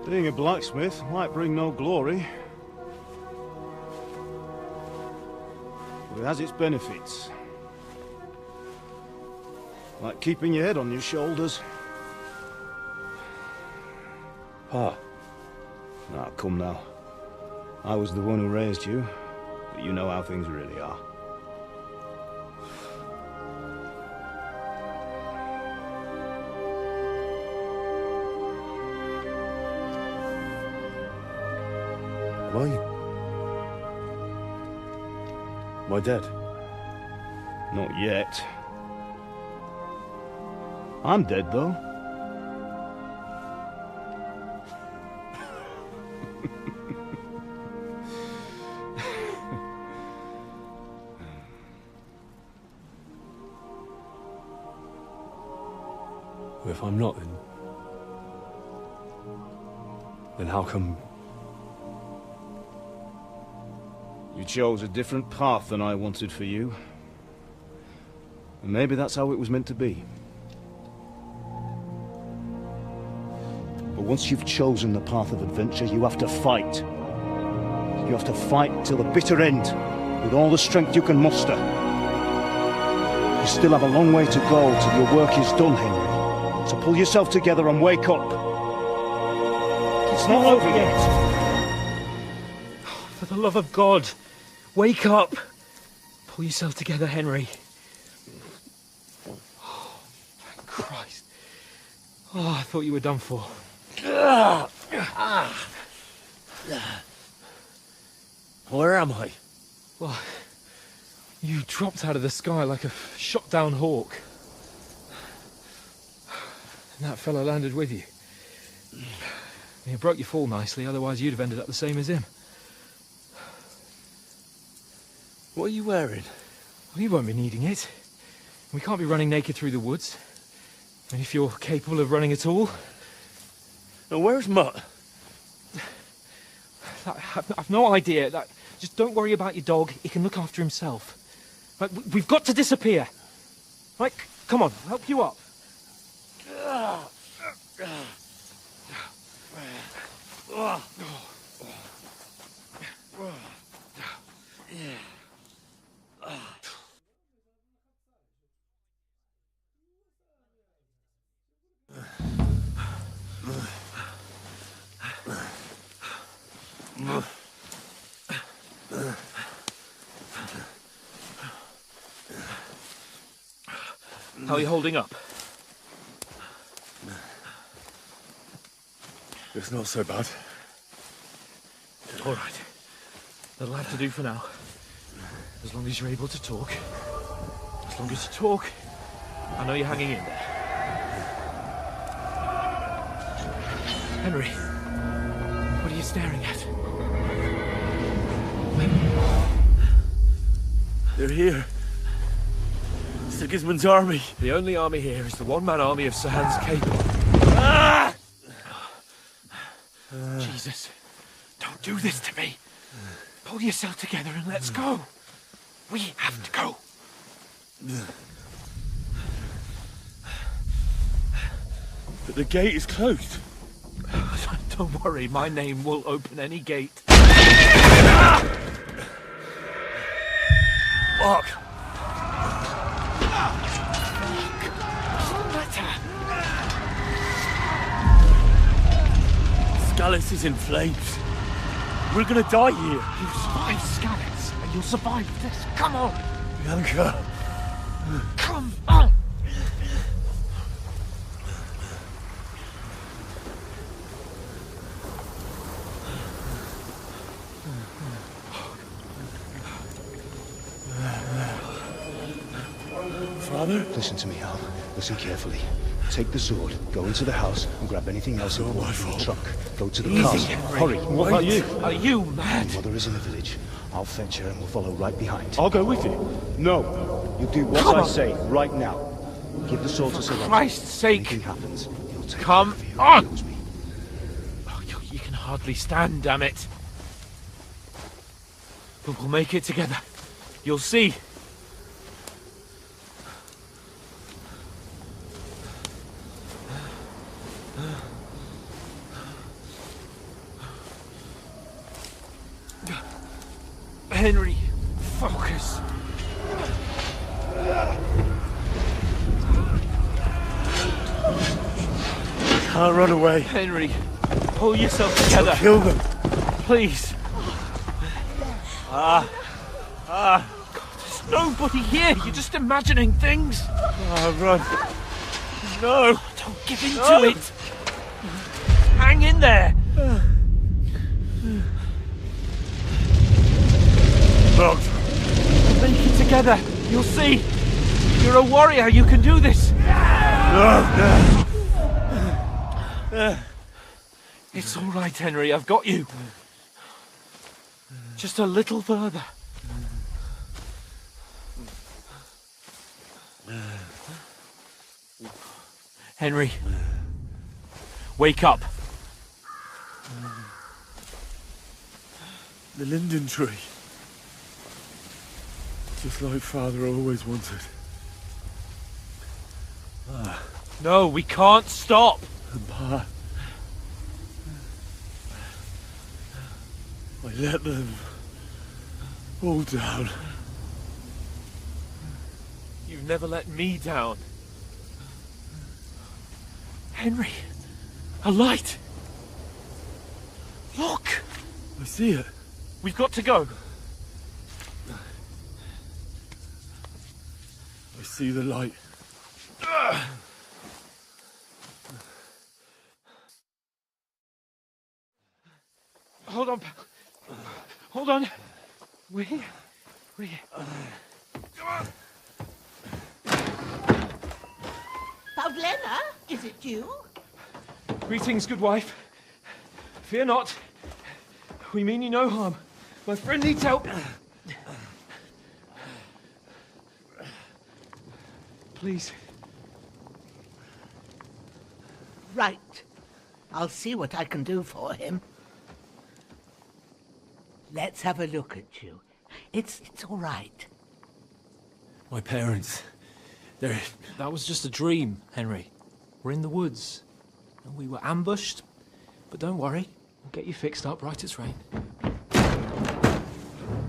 Being a blacksmith might bring no glory, but it has its benefits. Like keeping your head on your shoulders. Pa. Now, come now. I was the one who raised you, but you know how things really are. Am I dead? Not yet. I'm dead, though. If I'm not, then how come... You chose a different path than I wanted for you. And maybe that's how it was meant to be. But once you've chosen the path of adventure, you have to fight. You have to fight till the bitter end, with all the strength you can muster. You still have a long way to go till your work is done, Henry. So pull yourself together and wake up. It's not over yet. For the love of God, wake up! Pull yourself together, Henry. Oh, thank Christ. Oh, I thought you were done for. Where am I? Well, you dropped out of the sky like a shot-down hawk. And that fella landed with you. You broke your fall nicely, otherwise you'd have ended up the same as him. What are you wearing? Well, you won't be needing it. We can't be running naked through the woods. And if you're capable of running at all... Now, where's Mutt? I've no idea. Just don't worry about your dog. He can look after himself. Right, we've got to disappear. Right, come on, I'll help you up. How are you holding up? It's not so bad. All right. That'll have to do for now. As long as you're able to talk. As long as you talk, I know you're hanging in there. Henry, what are you staring at? They're here. Sigismund's army. The only army here is the one-man army of Sir Hans Cable. Ah! Jesus, don't do this to me. Pull yourself together and let's go. We have to go. But the gate is closed. Don't worry, my name will open any gate. Fuck. Scallis is in flames. We're gonna die here. You survived Scallis, and you'll survive this. Come on! Bianca. Come on! Father? Listen to me, Al. Listen carefully. Take the sword, go into the house, and grab anything else in the truck. Go to the castle. Hurry. What about you? Are you mad? Your mother is in the village. I'll fetch her and we'll follow right behind. I'll go with you. No. You do what I say right now. Give the sword to Sir For Christ's sake. Anything happens, he'll take Come care of you. on! He knows me. Oh, you can hardly stand, damn it. But we'll make it together. You'll see. Henry, focus. Can't run away. Henry, pull yourself together. Kill them. Please. God, there's nobody here. You're just imagining things. Run. No. Don't give in to it. Hang in there. Look. We'll make it together. You'll see. You're a warrior. You can do this. No. It's all right, Henry. I've got you. Just a little further. Henry. Wake up. The linden tree. Just like Father always wanted. No, we can't stop. Pa. I let them all down. You've never let me down. Henry, a light. Look. I see it. We've got to go. see the light. Hold on. Hold on. We. Pavlena, is it you? Greetings, good wife. Fear not. We mean you no harm. My friend needs help. Please. Right. I'll see what I can do for him. Let's have a look at you. It's all right. My parents. They're... That was just a dream, Henry. We're in the woods. And we were ambushed. But don't worry. We'll get you fixed up right as rain.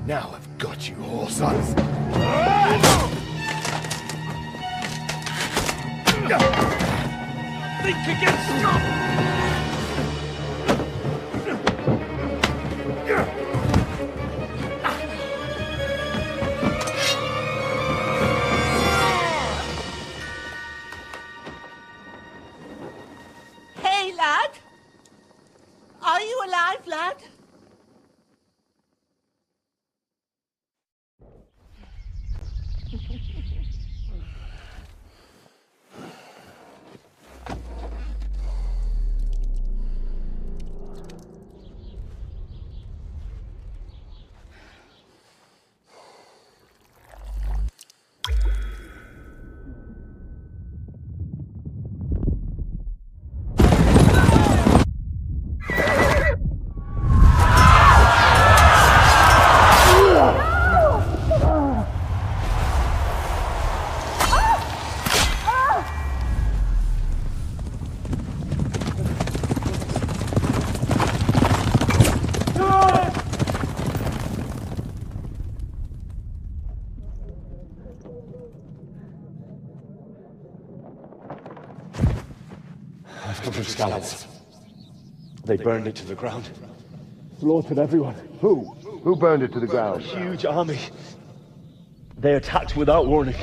Now I've got you, horse eyes. Think against stop! Hey, lad! Are you alive, lad? I've come from Scallops. They burned it to the ground. Slaughtered everyone. Who? Who burned it to the ground? A huge army. They attacked without warning.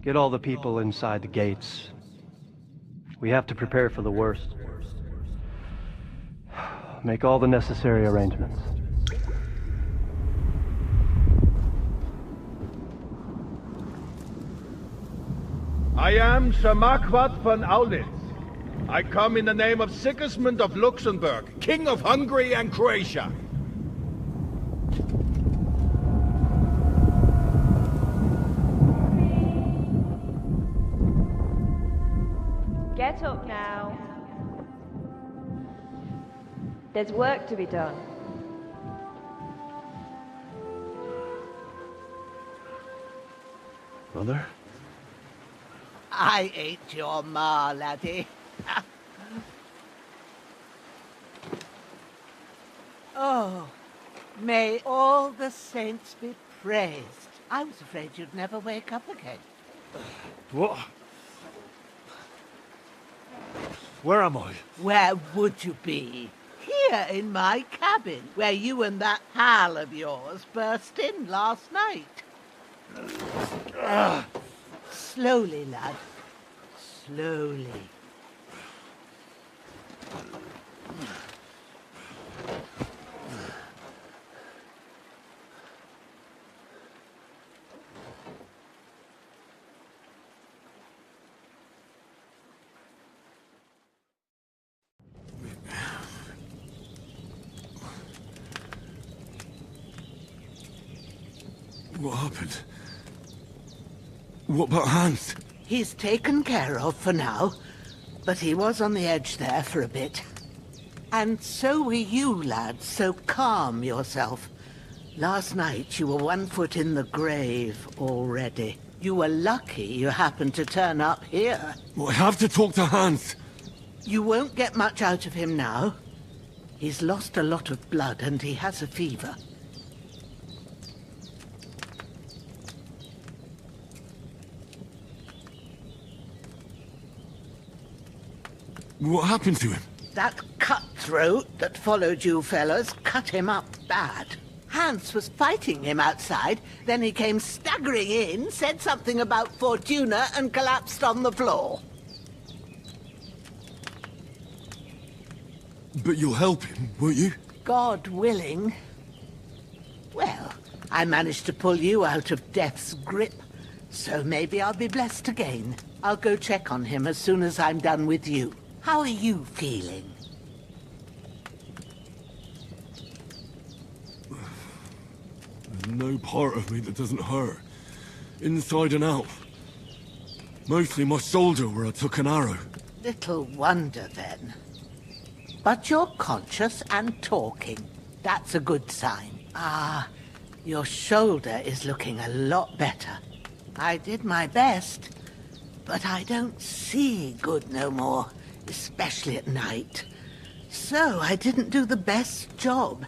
Get all the people inside the gates. We have to prepare for the worst. Make all the necessary arrangements. I am Shamakwat von Aulitz. I come in the name of Sigismund of Luxembourg, King of Hungary and Croatia. Get up now. There's work to be done. Mother? I ain't your ma, laddie. Oh, may all the saints be praised. I was afraid you'd never wake up again. What? Where am I? Where would you be? Here in my cabin, where you and that pal of yours burst in last night. Slowly, lad. Slowly. What happened? What about Hans? He's taken care of for now, but he was on the edge there for a bit. And so were you, lad, so calm yourself. Last night you were 1 foot in the grave already. You were lucky you happened to turn up here. Well, I have to talk to Hans. You won't get much out of him now. He's lost a lot of blood and he has a fever. What happened to him? That cutthroat that followed you fellas cut him up bad. Hans was fighting him outside, then he came staggering in, said something about Fortuna, and collapsed on the floor. But you'll help him, won't you? God willing. Well, I managed to pull you out of death's grip, so maybe I'll be blessed again. I'll go check on him as soon as I'm done with you. How are you feeling? There's no part of me that doesn't hurt. Inside and out. Mostly my shoulder where I took an arrow. Little wonder then. But you're conscious and talking. That's a good sign. Ah, your shoulder is looking a lot better. I did my best, but I don't see good no more, especially at night. So I didn't do the best job.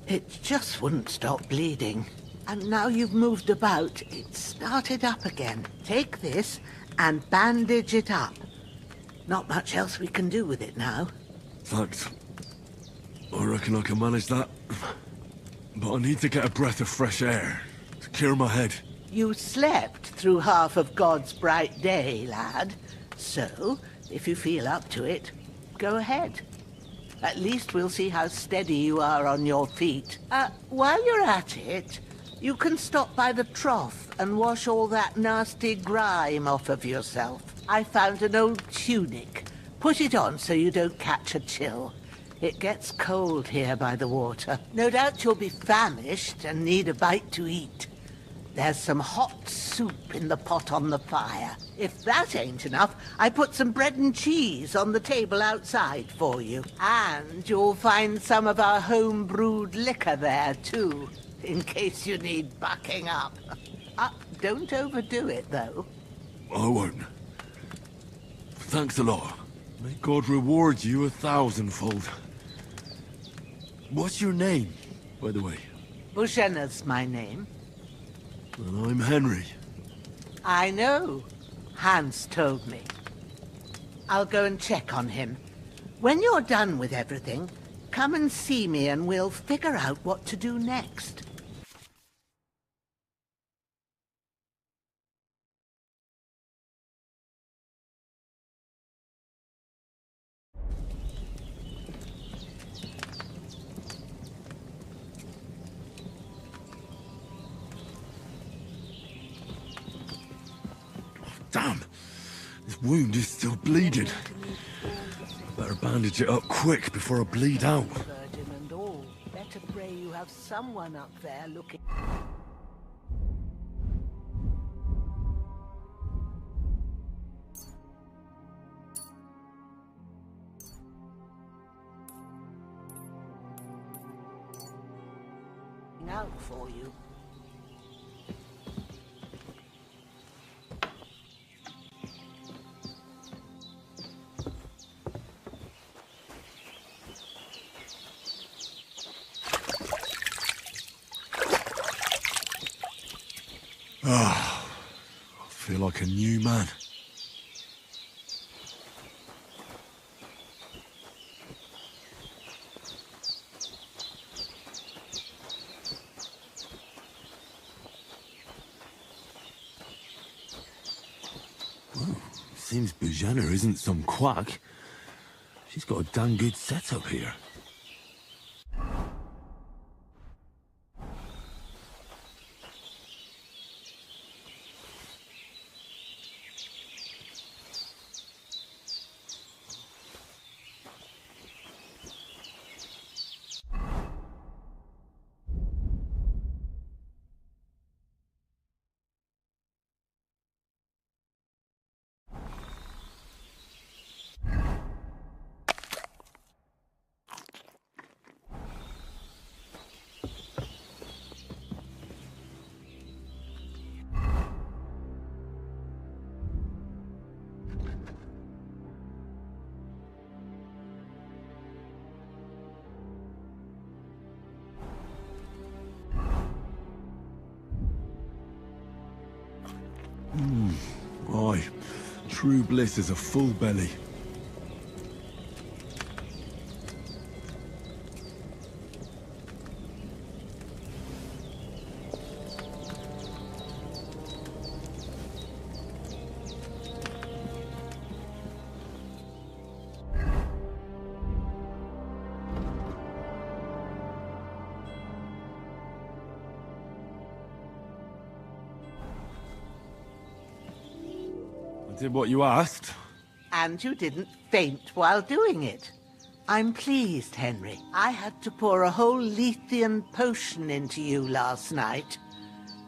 It just wouldn't stop bleeding. And now you've moved about, it started up again. Take this and bandage it up. Not much else we can do with it now. Thanks. I reckon I can manage that. But I need to get a breath of fresh air to clear my head. You slept through half of God's bright day, lad. So, if you feel up to it, go ahead. At least we'll see how steady you are on your feet. While you're at it, you can stop by the trough and wash all that nasty grime off of yourself. I found an old tunic. Put it on so you don't catch a chill. It gets cold here by the water. No doubt you'll be famished and need a bite to eat. There's some hot soup in the pot on the fire. If that ain't enough, I put some bread and cheese on the table outside for you. And you'll find some of our home-brewed liquor there, too, in case you need bucking up. Don't overdo it, though. I won't. Thanks a lot. May God reward you 1,000-fold. What's your name, by the way? Bushenna's my name. And I'm Henry. I know. Hans told me. I'll go and check on him. When you're done with everything, come and see me and we'll figure out what to do next. Damn! This wound is still bleeding. Better bandage it up quick before I bleed out. Virgin and all. Better pray you have someone up there looking... out for you. I feel like a new man. Well, seems Bujanna isn't some quack. She's got a damn good setup here. Aye, true bliss is a full belly. I did what you asked. And you didn't faint while doing it. I'm pleased, Henry. I had to pour a whole Lethean potion into you last night.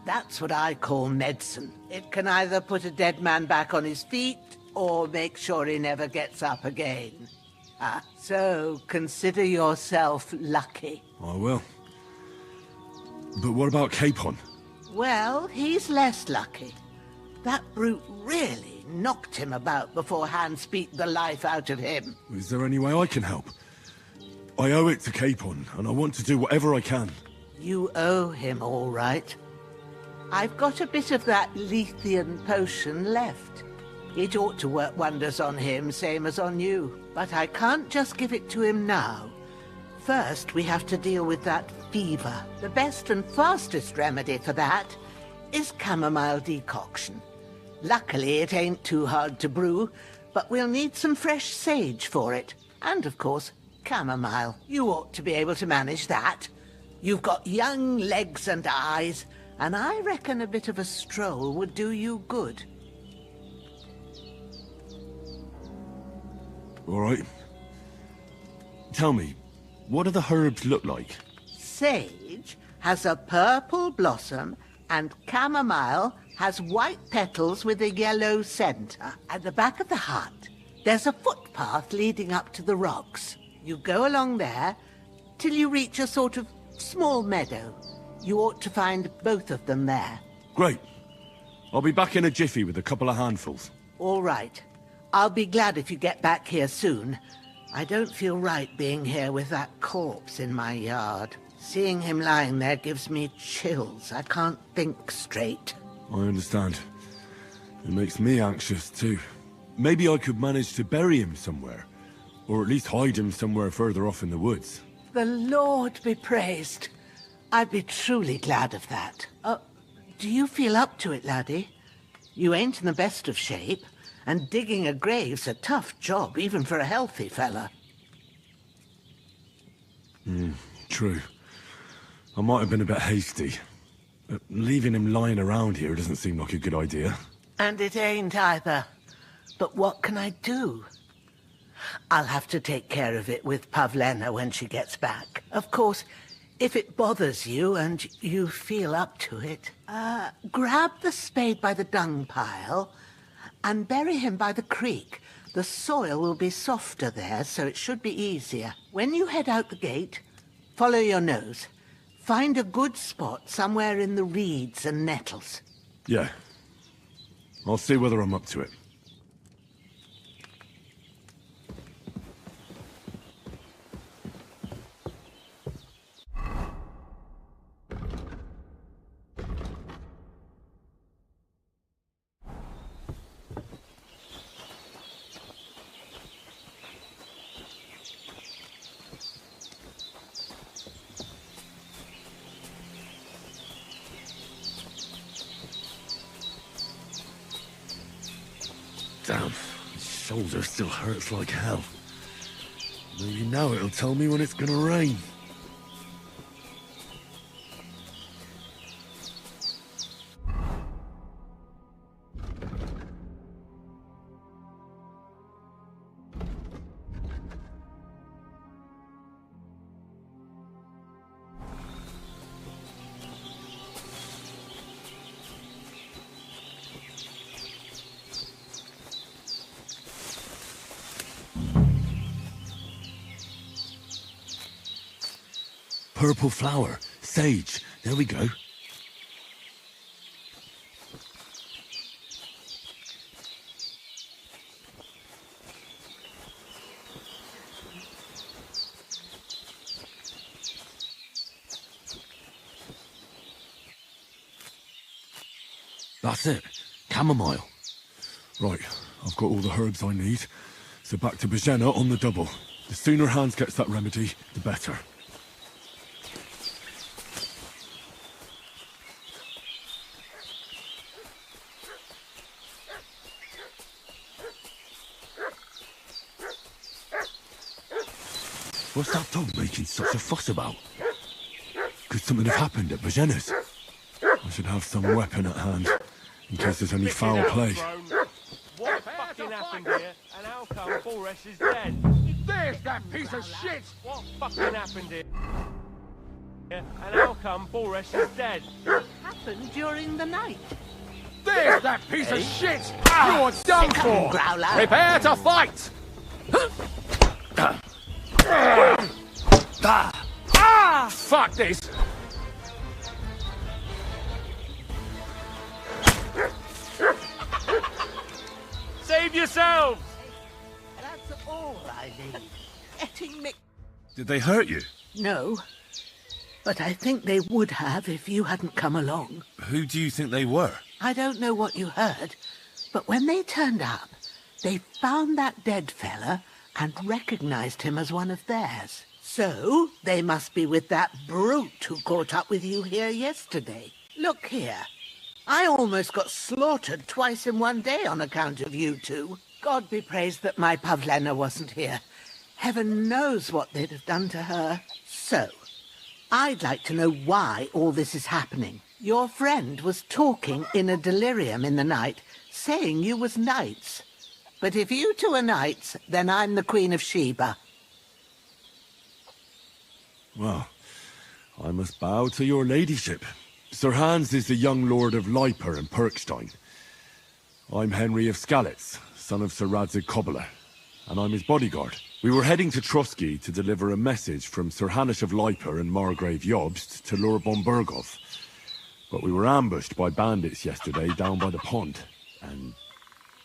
That's what I call medicine. It can either put a dead man back on his feet, or make sure he never gets up again. So consider yourself lucky. I will. But what about Capon? Well, he's less lucky. That brute really knocked him about before Hans beat the life out of him. Is there any way I can help? I owe it to Capon, and I want to do whatever I can. You owe him, all right. I've got a bit of that Lethean potion left. It ought to work wonders on him, same as on you. But I can't just give it to him now. First, we have to deal with that fever. The best and fastest remedy for that is chamomile decoction. Luckily, it ain't too hard to brew, but we'll need some fresh sage for it. And, of course, chamomile. You ought to be able to manage that. You've got young legs and eyes, and I reckon a bit of a stroll would do you good. All right. Tell me, what do the herbs look like? Sage has a purple blossom, and chamomile has white petals with a yellow center. At the back of the hut, there's a footpath leading up to the rocks. You go along there till you reach a sort of small meadow. You ought to find both of them there. Great. I'll be back in a jiffy with a couple of handfuls. All right. I'll be glad if you get back here soon. I don't feel right being here with that corpse in my yard. Seeing him lying there gives me chills. I can't think straight. I understand. It makes me anxious too. Maybe I could manage to bury him somewhere. Or at least hide him somewhere further off in the woods. The Lord be praised. I'd be truly glad of that. Do you feel up to it, laddie? You ain't in the best of shape, and digging a grave's a tough job, even for a healthy fella. True. I might have been a bit hasty. But leaving him lying around here doesn't seem like a good idea. And it ain't either. But what can I do? I'll have to take care of it with Pavlena when she gets back. Of course, if it bothers you and you feel up to it, grab the spade by the dung pile and bury him by the creek. The soil will be softer there, so it should be easier. When you head out the gate, follow your nose. Find a good spot somewhere in the reeds and nettles. Yeah. I'll see whether I'm up to it. Damn, his shoulder still hurts like hell. Maybe now it'll tell me when it's gonna rain. Purple flower, sage, there we go. That's it, chamomile. Right, I've got all the herbs I need, so back to Bajena on the double. The sooner Hans gets that remedy, the better. What's that dog making such a fuss about? Could something have happened at Bajena's? I should have some weapon at hand, in case there's any foul play. What happened here, and how come Boris is dead? There's that piece of shit! What fucking happened here? And how come Boris is dead? Happened during the night. There's that piece of shit! You're done for! Growler. Prepare to fight! Fuck this! Save yourselves! That's all I need. Getting me... Did they hurt you? No. But I think they would have if you hadn't come along. Who do you think they were? I don't know what you heard, but when they turned up, they found that dead fella and recognized him as one of theirs. So, they must be with that brute who caught up with you here yesterday. Look here. I almost got slaughtered twice in one day on account of you two. God be praised that my Pavlena wasn't here. Heaven knows what they'd have done to her. So, I'd like to know why all this is happening. Your friend was talking in a delirium in the night, saying you was knights. But if you two are knights, then I'm the Queen of Sheba. Well, I must bow to your ladyship. Sir Hans is the young lord of Leiper and Perkstein. I'm Henry of Skalitz, son of Sir Radzig Kobyla, and I'm his bodyguard. We were heading to Trusky to deliver a message from Sir Hanush of Leiper and Margrave Jobst to Lord Bombergov. But we were ambushed by bandits yesterday down by the pond, and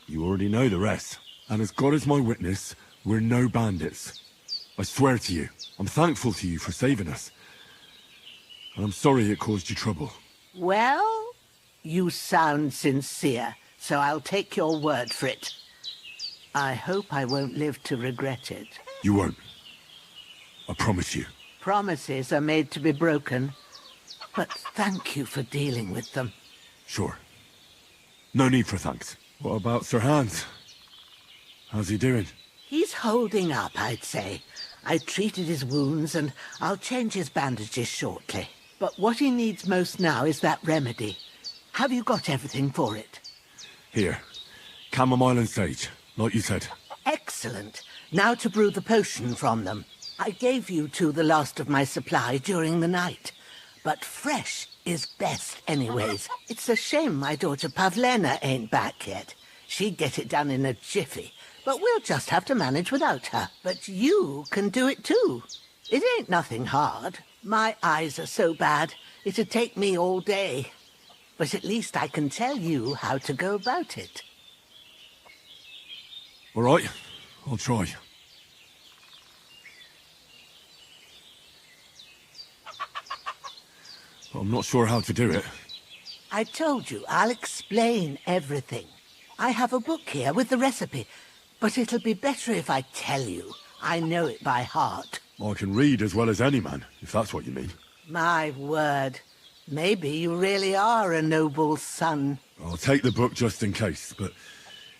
you already know the rest. And as God is my witness, we're no bandits. I swear to you, I'm thankful to you for saving us. And I'm sorry it caused you trouble. Well, you sound sincere, so I'll take your word for it. I hope I won't live to regret it. You won't. I promise you. Promises are made to be broken, but thank you for dealing with them. Sure. No need for thanks. What about Sir Hans? How's he doing? He's holding up, I'd say. I treated his wounds, and I'll change his bandages shortly. But what he needs most now is that remedy. Have you got everything for it? Here. Chamomile and sage, like you said. Excellent. Now to brew the potion from them. I gave you two the last of my supply during the night. But fresh is best anyways. It's a shame my daughter Pavlena ain't back yet. She'd get it done in a jiffy. But we'll just have to manage without her. But you can do it too. It ain't nothing hard. My eyes are so bad, it'd take me all day. But at least I can tell you how to go about it. All right, I'll try. But I'm not sure how to do it. I told you, I'll explain everything. I have a book here with the recipe, but it'll be better if I tell you. I know it by heart. I can read as well as any man, if that's what you mean. My word. Maybe you really are a noble son. I'll take the book just in case, but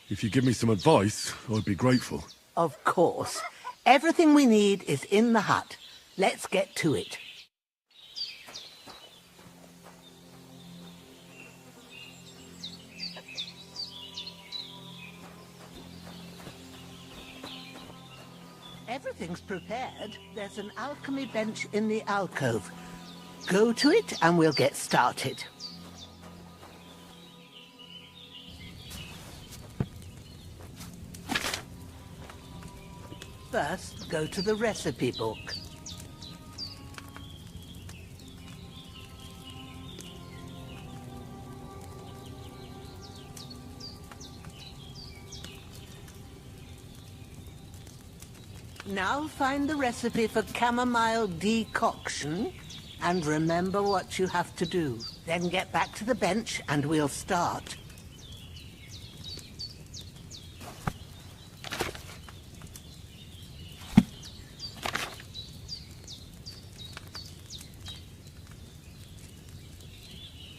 if you give me some advice, I'd be grateful. Of course. Everything we need is in the hut. Let's get to it. Everything's prepared. There's an alchemy bench in the alcove. Go to it and we'll get started. First, go to the recipe book. Now find the recipe for chamomile decoction and remember what you have to do. Then get back to the bench and we'll start.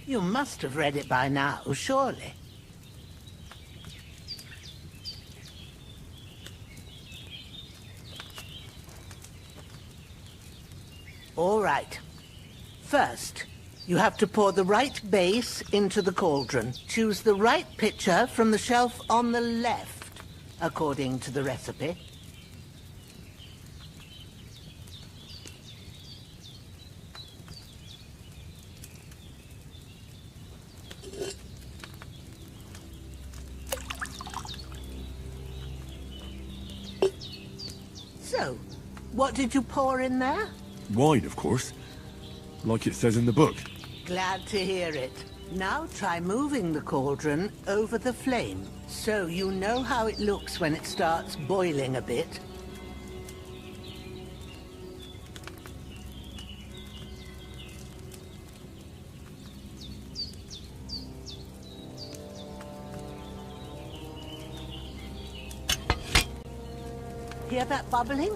You must have read it by now, surely. All right. First, you have to pour the right base into the cauldron. Choose the right pitcher from the shelf on the left. according to the recipe. So, what did you pour in there? Wine, of course. Like it says in the book. Glad to hear it. Now try moving the cauldron over the flame, so you know how it looks when it starts boiling a bit. Hear that bubbling?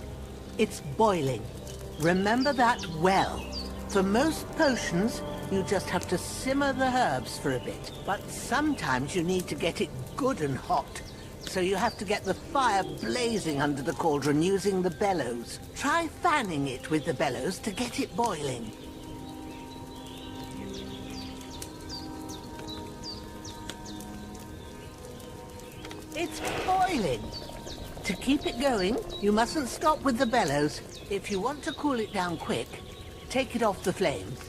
It's boiling. Remember that well. For most potions, you just have to simmer the herbs for a bit. But sometimes you need to get it good and hot. So you have to get the fire blazing under the cauldron using the bellows. Try fanning it with the bellows to get it boiling. It's boiling. To keep it going, you mustn't stop with the bellows. If you want to cool it down quick, take it off the flames.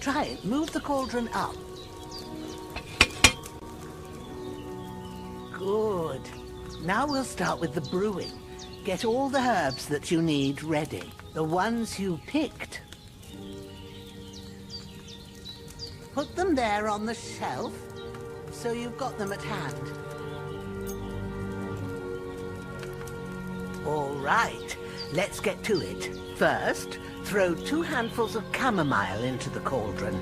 Try it. Move the cauldron up. Good. Now we'll start with the brewing. Get all the herbs that you need ready. The ones you picked. Put them there on the shelf, so you've got them at hand. All right, let's get to it. First, throw 2 handfuls of chamomile into the cauldron.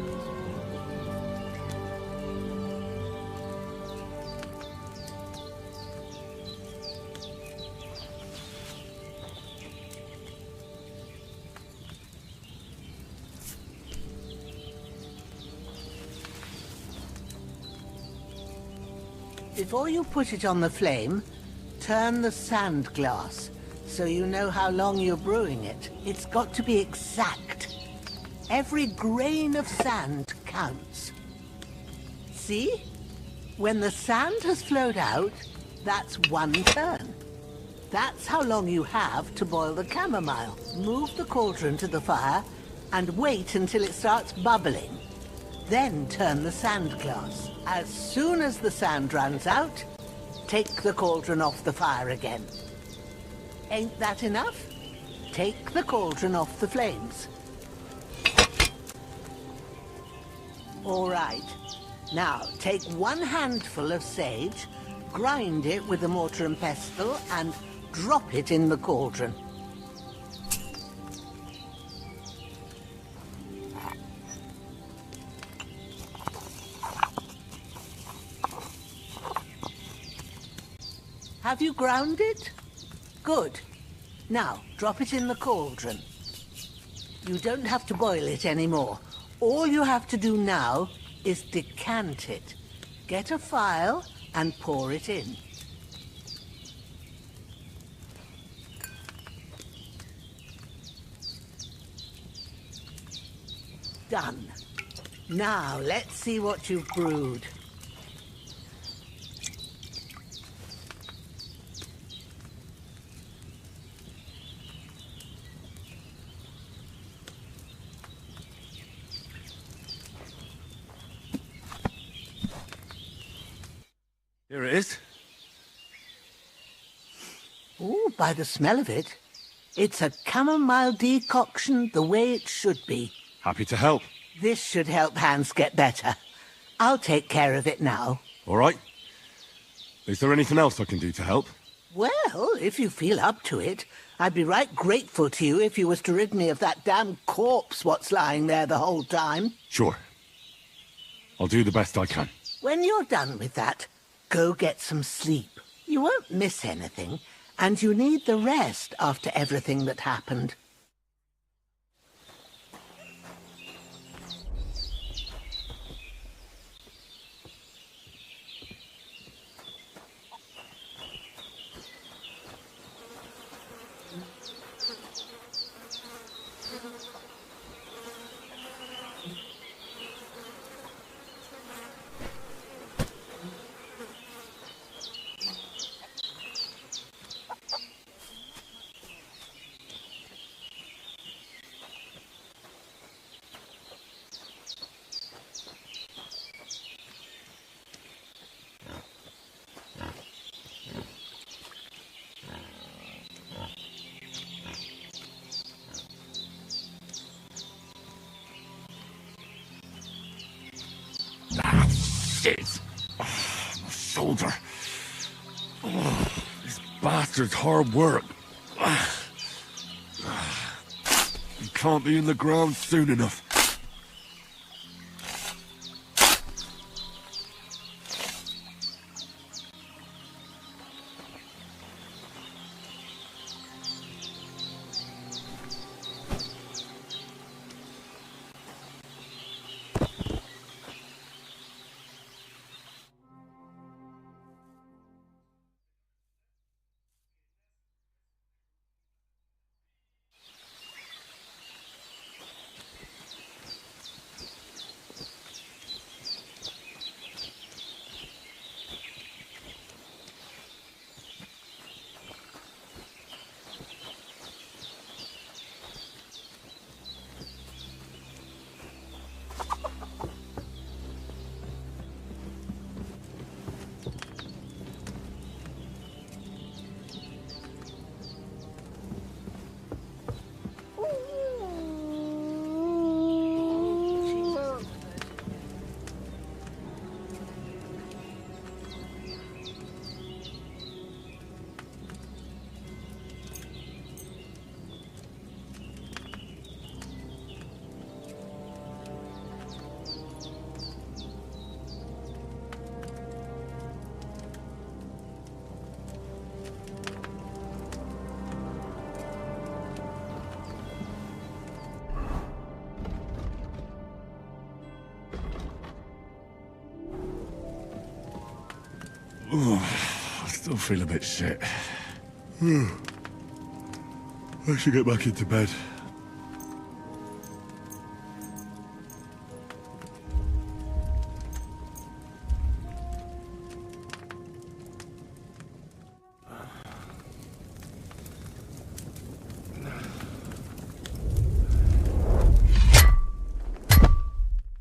Before you put it on the flame, turn the sand glass, so you know how long you're brewing it. It's got to be exact. Every grain of sand counts. See? When the sand has flowed out, that's 1 turn. That's how long you have to boil the chamomile. Move the cauldron to the fire and wait until it starts bubbling. Then turn the sand glass. As soon as the sand runs out, take the cauldron off the fire again. Ain't that enough? Take the cauldron off the flames. All right. Now, take 1 handful of sage, grind it with a mortar and pestle, and drop it in the cauldron. Have you ground it? Good. Now, drop it in the cauldron. You don't have to boil it anymore. All you have to do now is decant it. Get a phial and pour it in. Done. Now, let's see what you've brewed. Here it is. Ooh, by the smell of it, it's a chamomile decoction the way it should be. Happy to help. This should help Hans get better. I'll take care of it now. All right. Is there anything else I can do to help? Well, if you feel up to it, I'd be right grateful to you if you was to rid me of that damn corpse what's lying there the whole time. Sure. I'll do the best I can. When you're done with that, go get some sleep. You won't miss anything, and you need the rest after everything that happened. Shit! Oh, my shoulder. Oh, these bastards' hard work. You can't be in the ground soon enough. I still feel a bit shit. I should get back into bed.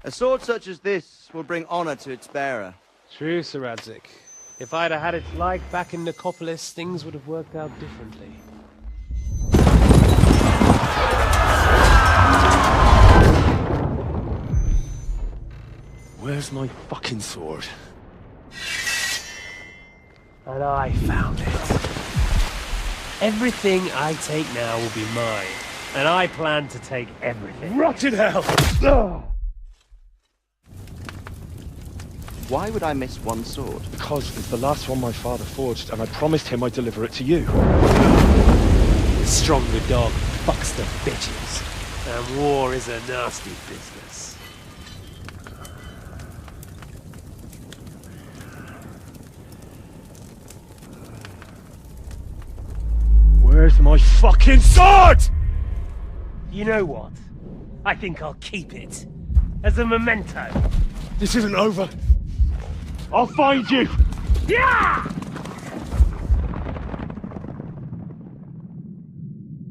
A sword such as this will bring honor to its bearer. True, Sir Radzik. If I'd have had it like back in Nicopolis, things would have worked out differently. Where's my fucking sword? And I found it. Everything I take now will be mine. And I plan to take everything. Rotted hell! Ugh. Why would I miss one sword? Because it's the last one my father forged, and I promised him I'd deliver it to you. The stronger dog fucks the bitches. And war is a nasty business. Where's my fucking sword? You know what? I think I'll keep it. As a memento. This isn't over. I'll find you! Yeah!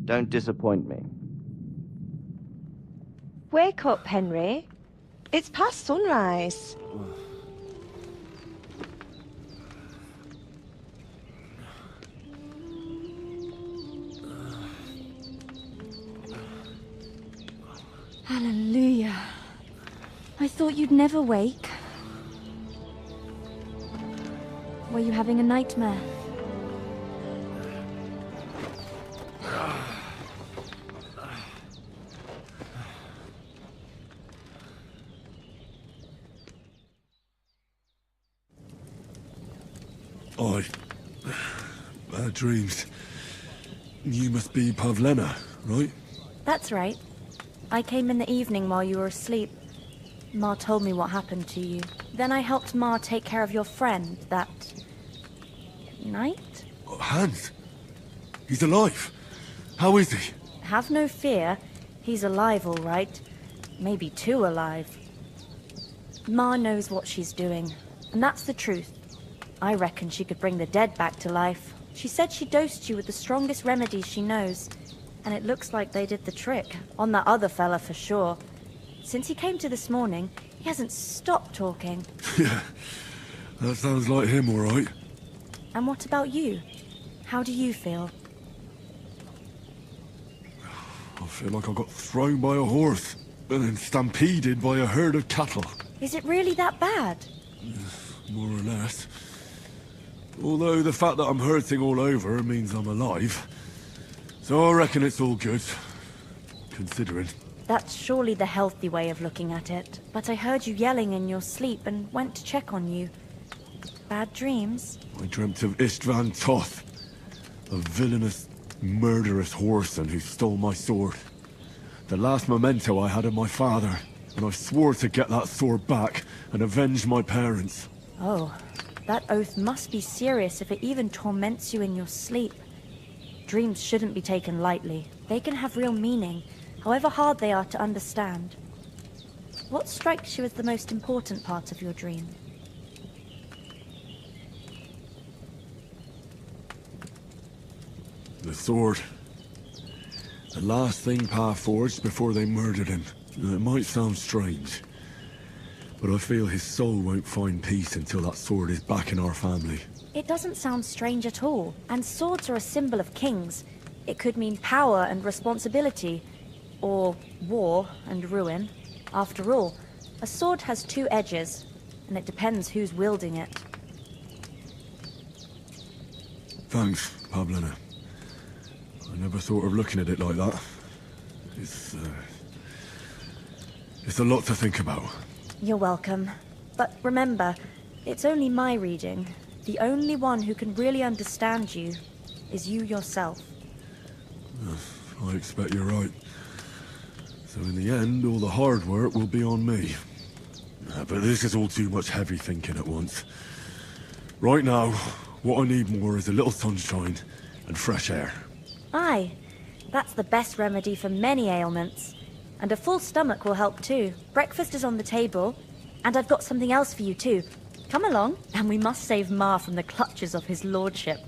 Don't disappoint me. Wake up, Henry. It's past sunrise. Hallelujah. I thought you'd never wake. Were you having a nightmare? Bad dreams. You must be Pavlena, right? That's right. I came in the evening while you were asleep. Ma told me what happened to you. Then I helped Ma take care of your friend that night? Hans? He's alive. How is he? Have no fear. He's alive, all right. Maybe too alive. Ma knows what she's doing, and that's the truth. I reckon she could bring the dead back to life. She said she dosed you with the strongest remedies she knows, and it looks like they did the trick. On that other fella for sure. Since he came to this morning, he hasn't stopped talking. Yeah, that sounds like him, all right. And what about you? How do you feel? I feel like I got thrown by a horse, and then stampeded by a herd of cattle. Is it really that bad? More or less. Although the fact that I'm hurting all over means I'm alive. So I reckon it's all good. Considering. That's surely the healthy way of looking at it. But I heard you yelling in your sleep and went to check on you. Bad dreams? I dreamt of Istvan Toth, a villainous, murderous whoreson who stole my sword. The last memento I had of my father, and I swore to get that sword back and avenge my parents. Oh, that oath must be serious if it even torments you in your sleep. Dreams shouldn't be taken lightly. They can have real meaning, however hard they are to understand. What strikes you as the most important part of your dream? The sword. The last thing Pa forged before they murdered him. It might sound strange, but I feel his soul won't find peace until that sword is back in our family. It doesn't sound strange at all, and swords are a symbol of kings. It could mean power and responsibility, or war and ruin. After all, a sword has two edges, and it depends who's wielding it. Thanks, Pablina. I never thought of looking at it like that. It's a lot to think about. You're welcome. But remember, it's only my reading. The only one who can really understand you is you yourself. I expect you're right. So in the end, all the hard work will be on me. But this is all too much heavy thinking at once. Right now, what I need more is a little sunshine and fresh air. Aye, that's the best remedy for many ailments. And a full stomach will help too. Breakfast is on the table, and I've got something else for you too. Come along, and we must save Ma from the clutches of his lordship.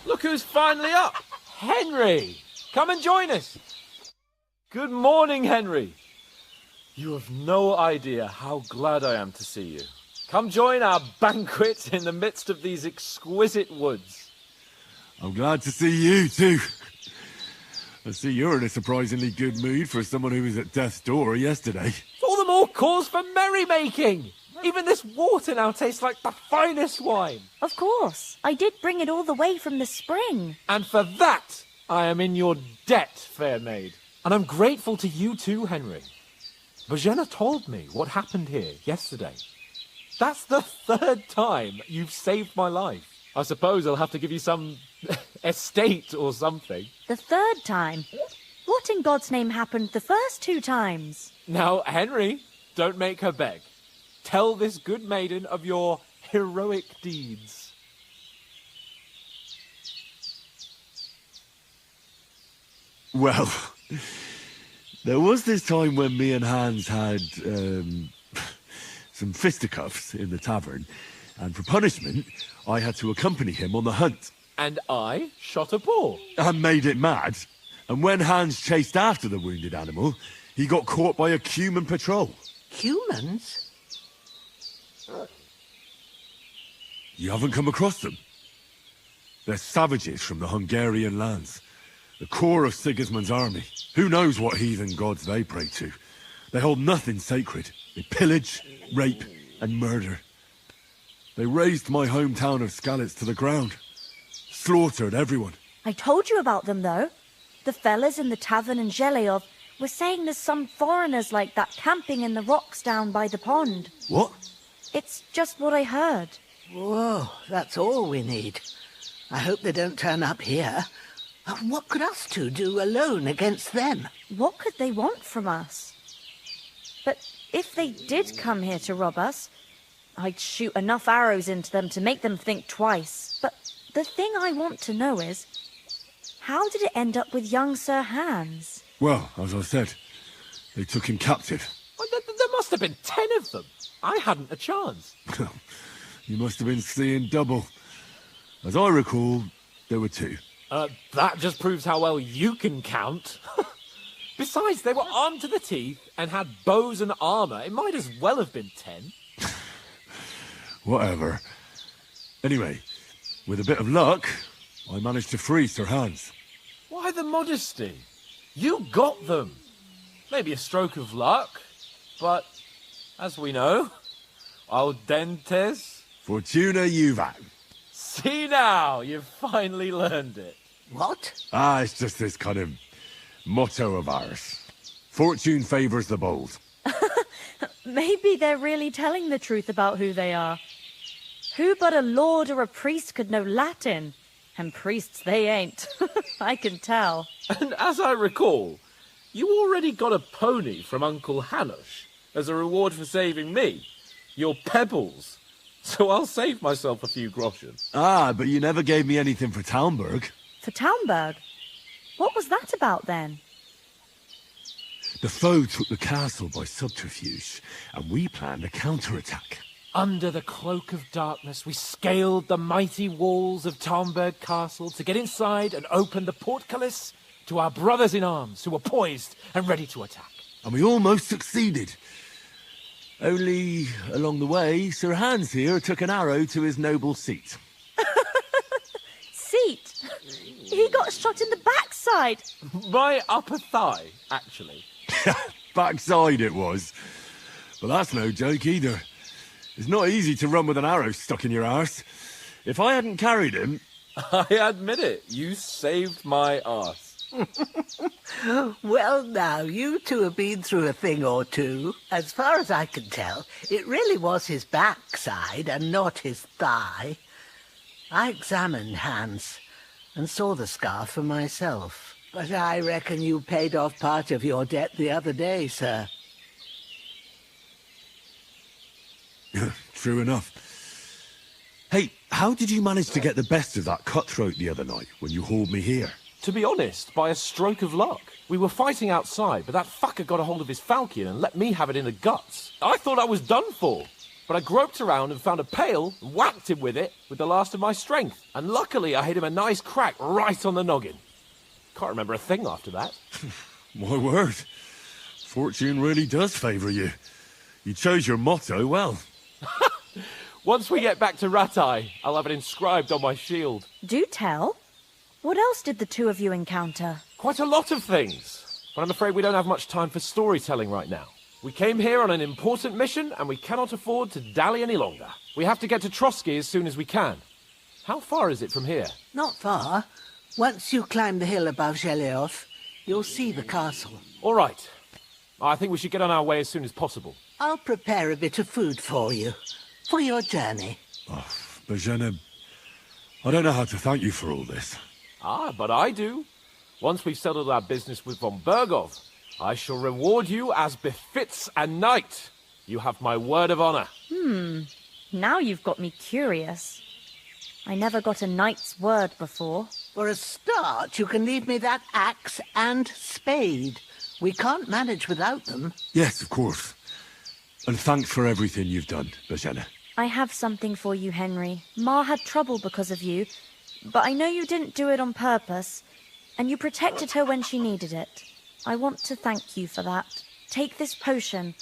Look who's finally up! Henry! Come and join us! Good morning, Henry! You have no idea how glad I am to see you. Come join our banquet in the midst of these exquisite woods. I'm glad to see you, too. I see you're in a surprisingly good mood for someone who was at death's door yesterday. All the more cause for merrymaking! Even this water now tastes like the finest wine. Of course. I did bring it all the way from the spring. And for that, I am in your debt, fair maid. And I'm grateful to you too, Henry. Bojena told me what happened here yesterday. That's the third time you've saved my life. I suppose I'll have to give you some estate or something. The third time? What in God's name happened the first two times? Now, Henry, don't make her beg. Tell this good maiden of your heroic deeds. Well, there was this time when me and Hans had some fisticuffs in the tavern, and for punishment, I had to accompany him on the hunt. And I shot a boar. And made it mad. And when Hans chased after the wounded animal, he got caught by a human patrol. Humans? You haven't come across them? They're savages from the Hungarian lands. The core of Sigismund's army. Who knows what heathen gods they pray to? They hold nothing sacred. They pillage, rape, and murder. They razed my hometown of Skalitz to the ground. Slaughtered everyone. I told you about them, though. The fellas in the tavern in Zheleyov were saying there's some foreigners like that camping in the rocks down by the pond. What? It's just what I heard. Whoa, that's all we need. I hope they don't turn up here. What could us two do alone against them? What could they want from us? But if they did come here to rob us, I'd shoot enough arrows into them to make them think twice. But the thing I want to know is, how did it end up with young Sir Hans? Well, as I said, They took him captive. Well, there must have been 10 of them. I hadn't a chance. You must have been seeing double. As I recall, there were 2. That just proves how well you can count. Besides, they were armed to the teeth and had bows and armor. It might as well have been 10. Whatever. Anyway, with a bit of luck, I managed to free Sir Hans. Why the modesty? You got them. Maybe a stroke of luck, but as we know, al dentes... Fortuna juvat. See now, you've finally learned it. What? It's just this kind of motto of ours. Fortune favours the bold. Maybe they're really telling the truth about who they are. Who but a lord or a priest could know Latin? And priests they ain't. I can tell. And as I recall, you already got a pony from Uncle Hanush as a reward for saving me. Your pebbles. So I'll save myself a few groschen. But you never gave me anything for Talmberg. For Talmberg? What was that about then? The foe took the castle by subterfuge, and we planned a counterattack. Under the cloak of darkness, we scaled the mighty walls of Talmberg Castle to get inside and open the portcullis to our brothers-in-arms who were poised and ready to attack. And we almost succeeded. Only, along the way, Sir Hans here took an arrow to his noble seat. Seat? He got shot in the backside. My upper thigh, actually. Backside it was. But that's no joke either. It's not easy to run with an arrow stuck in your arse. If I hadn't carried him... I admit it, you saved my arse. Well, now, you two have been through a thing or two. As far as I can tell, it really was his backside and not his thigh. I examined Hans and saw the scar for myself. But I reckon you paid off part of your debt the other day, sir. True enough. Hey, how did you manage to get the best of that cutthroat the other night when you hauled me here? To be honest, by a stroke of luck. We were fighting outside, but that fucker got a hold of his falcon and let me have it in the guts. I thought I was done for. But I groped around and found a pail and whacked him with it with the last of my strength. And luckily I hit him a nice crack right on the noggin. Can't remember a thing after that. My word. Fortune really does favour you. You chose your motto well. Once we get back to Ratai, I'll have it inscribed on my shield. Do tell. What else did the two of you encounter? Quite a lot of things. But I'm afraid we don't have much time for storytelling right now. We came here on an important mission, and we cannot afford to dally any longer. We have to get to Trotsky as soon as we can. How far is it from here? Not far. Once you climb the hill above Zhelioth, you'll see the castle. All right. I think we should get on our way as soon as possible. I'll prepare a bit of food for you, for your journey. Bozhena, I don't know how to thank you for all this. But I do. Once we've settled our business with von Bergov, I shall reward you as befits a knight. You have my word of honor. Now you've got me curious. I never got a knight's word before. For a start, you can leave me that axe and spade. We can't manage without them. Yes, of course. And thanks for everything you've done, Bozhena. I have something for you, Henry. Ma had trouble because of you, but I know you didn't do it on purpose, and you protected her when she needed it. I want to thank you for that. Take this potion.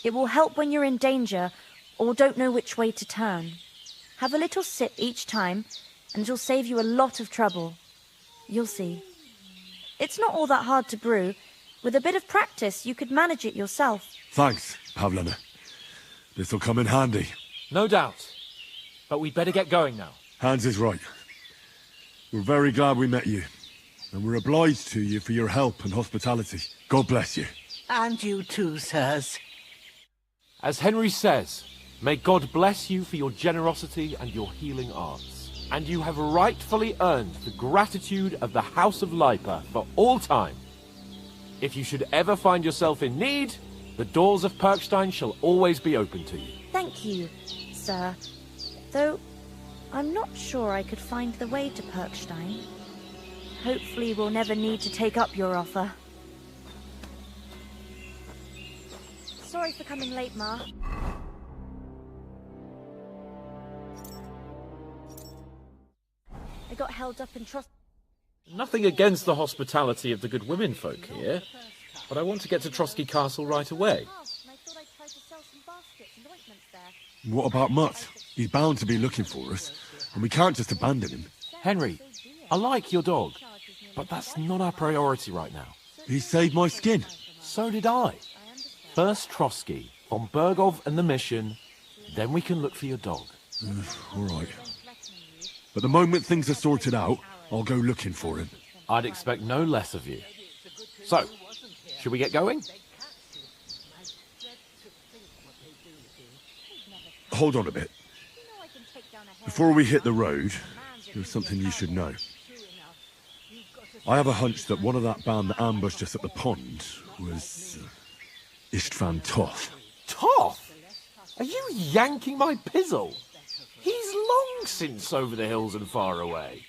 It will help when you're in danger or don't know which way to turn. Have a little sip each time, and it'll save you a lot of trouble. You'll see. It's not all that hard to brew. With a bit of practice, you could manage it yourself. Thanks, Pavlena. This'll come in handy. No doubt. But we'd better get going now. Hans is right. We're very glad we met you. And we're obliged to you for your help and hospitality. God bless you. And you too, sirs. As Henry says, may God bless you for your generosity and your healing arts. And you have rightfully earned the gratitude of the House of Lipa for all time. If you should ever find yourself in need, the doors of Perkstein shall always be open to you. Thank you, sir. Though, I'm not sure I could find the way to Perkstein. Hopefully we'll never need to take up your offer. Sorry for coming late, Ma. I got held up in trust. Nothing against the hospitality of the good women folk here, but I want to get to Trotsky Castle right away. What about Mutt? He's bound to be looking for us, and we can't just abandon him. Henry, I like your dog, but that's not our priority right now. He saved my skin. So did I. First Trotsky, von Bergov and the mission, then we can look for your dog. All right. But the moment things are sorted out, I'll go looking for him. I'd expect no less of you. So, should we get going? Hold on a bit. Before we hit the road, there's something you should know. I have a hunch that one of that band that ambushed us at the pond was Istvan Toth. Toth? Are you yanking my pizzle? He's long since over the hills and far away.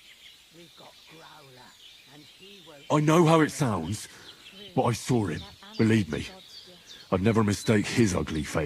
I know how it sounds, but I saw him, believe me. I'd never mistake his ugly face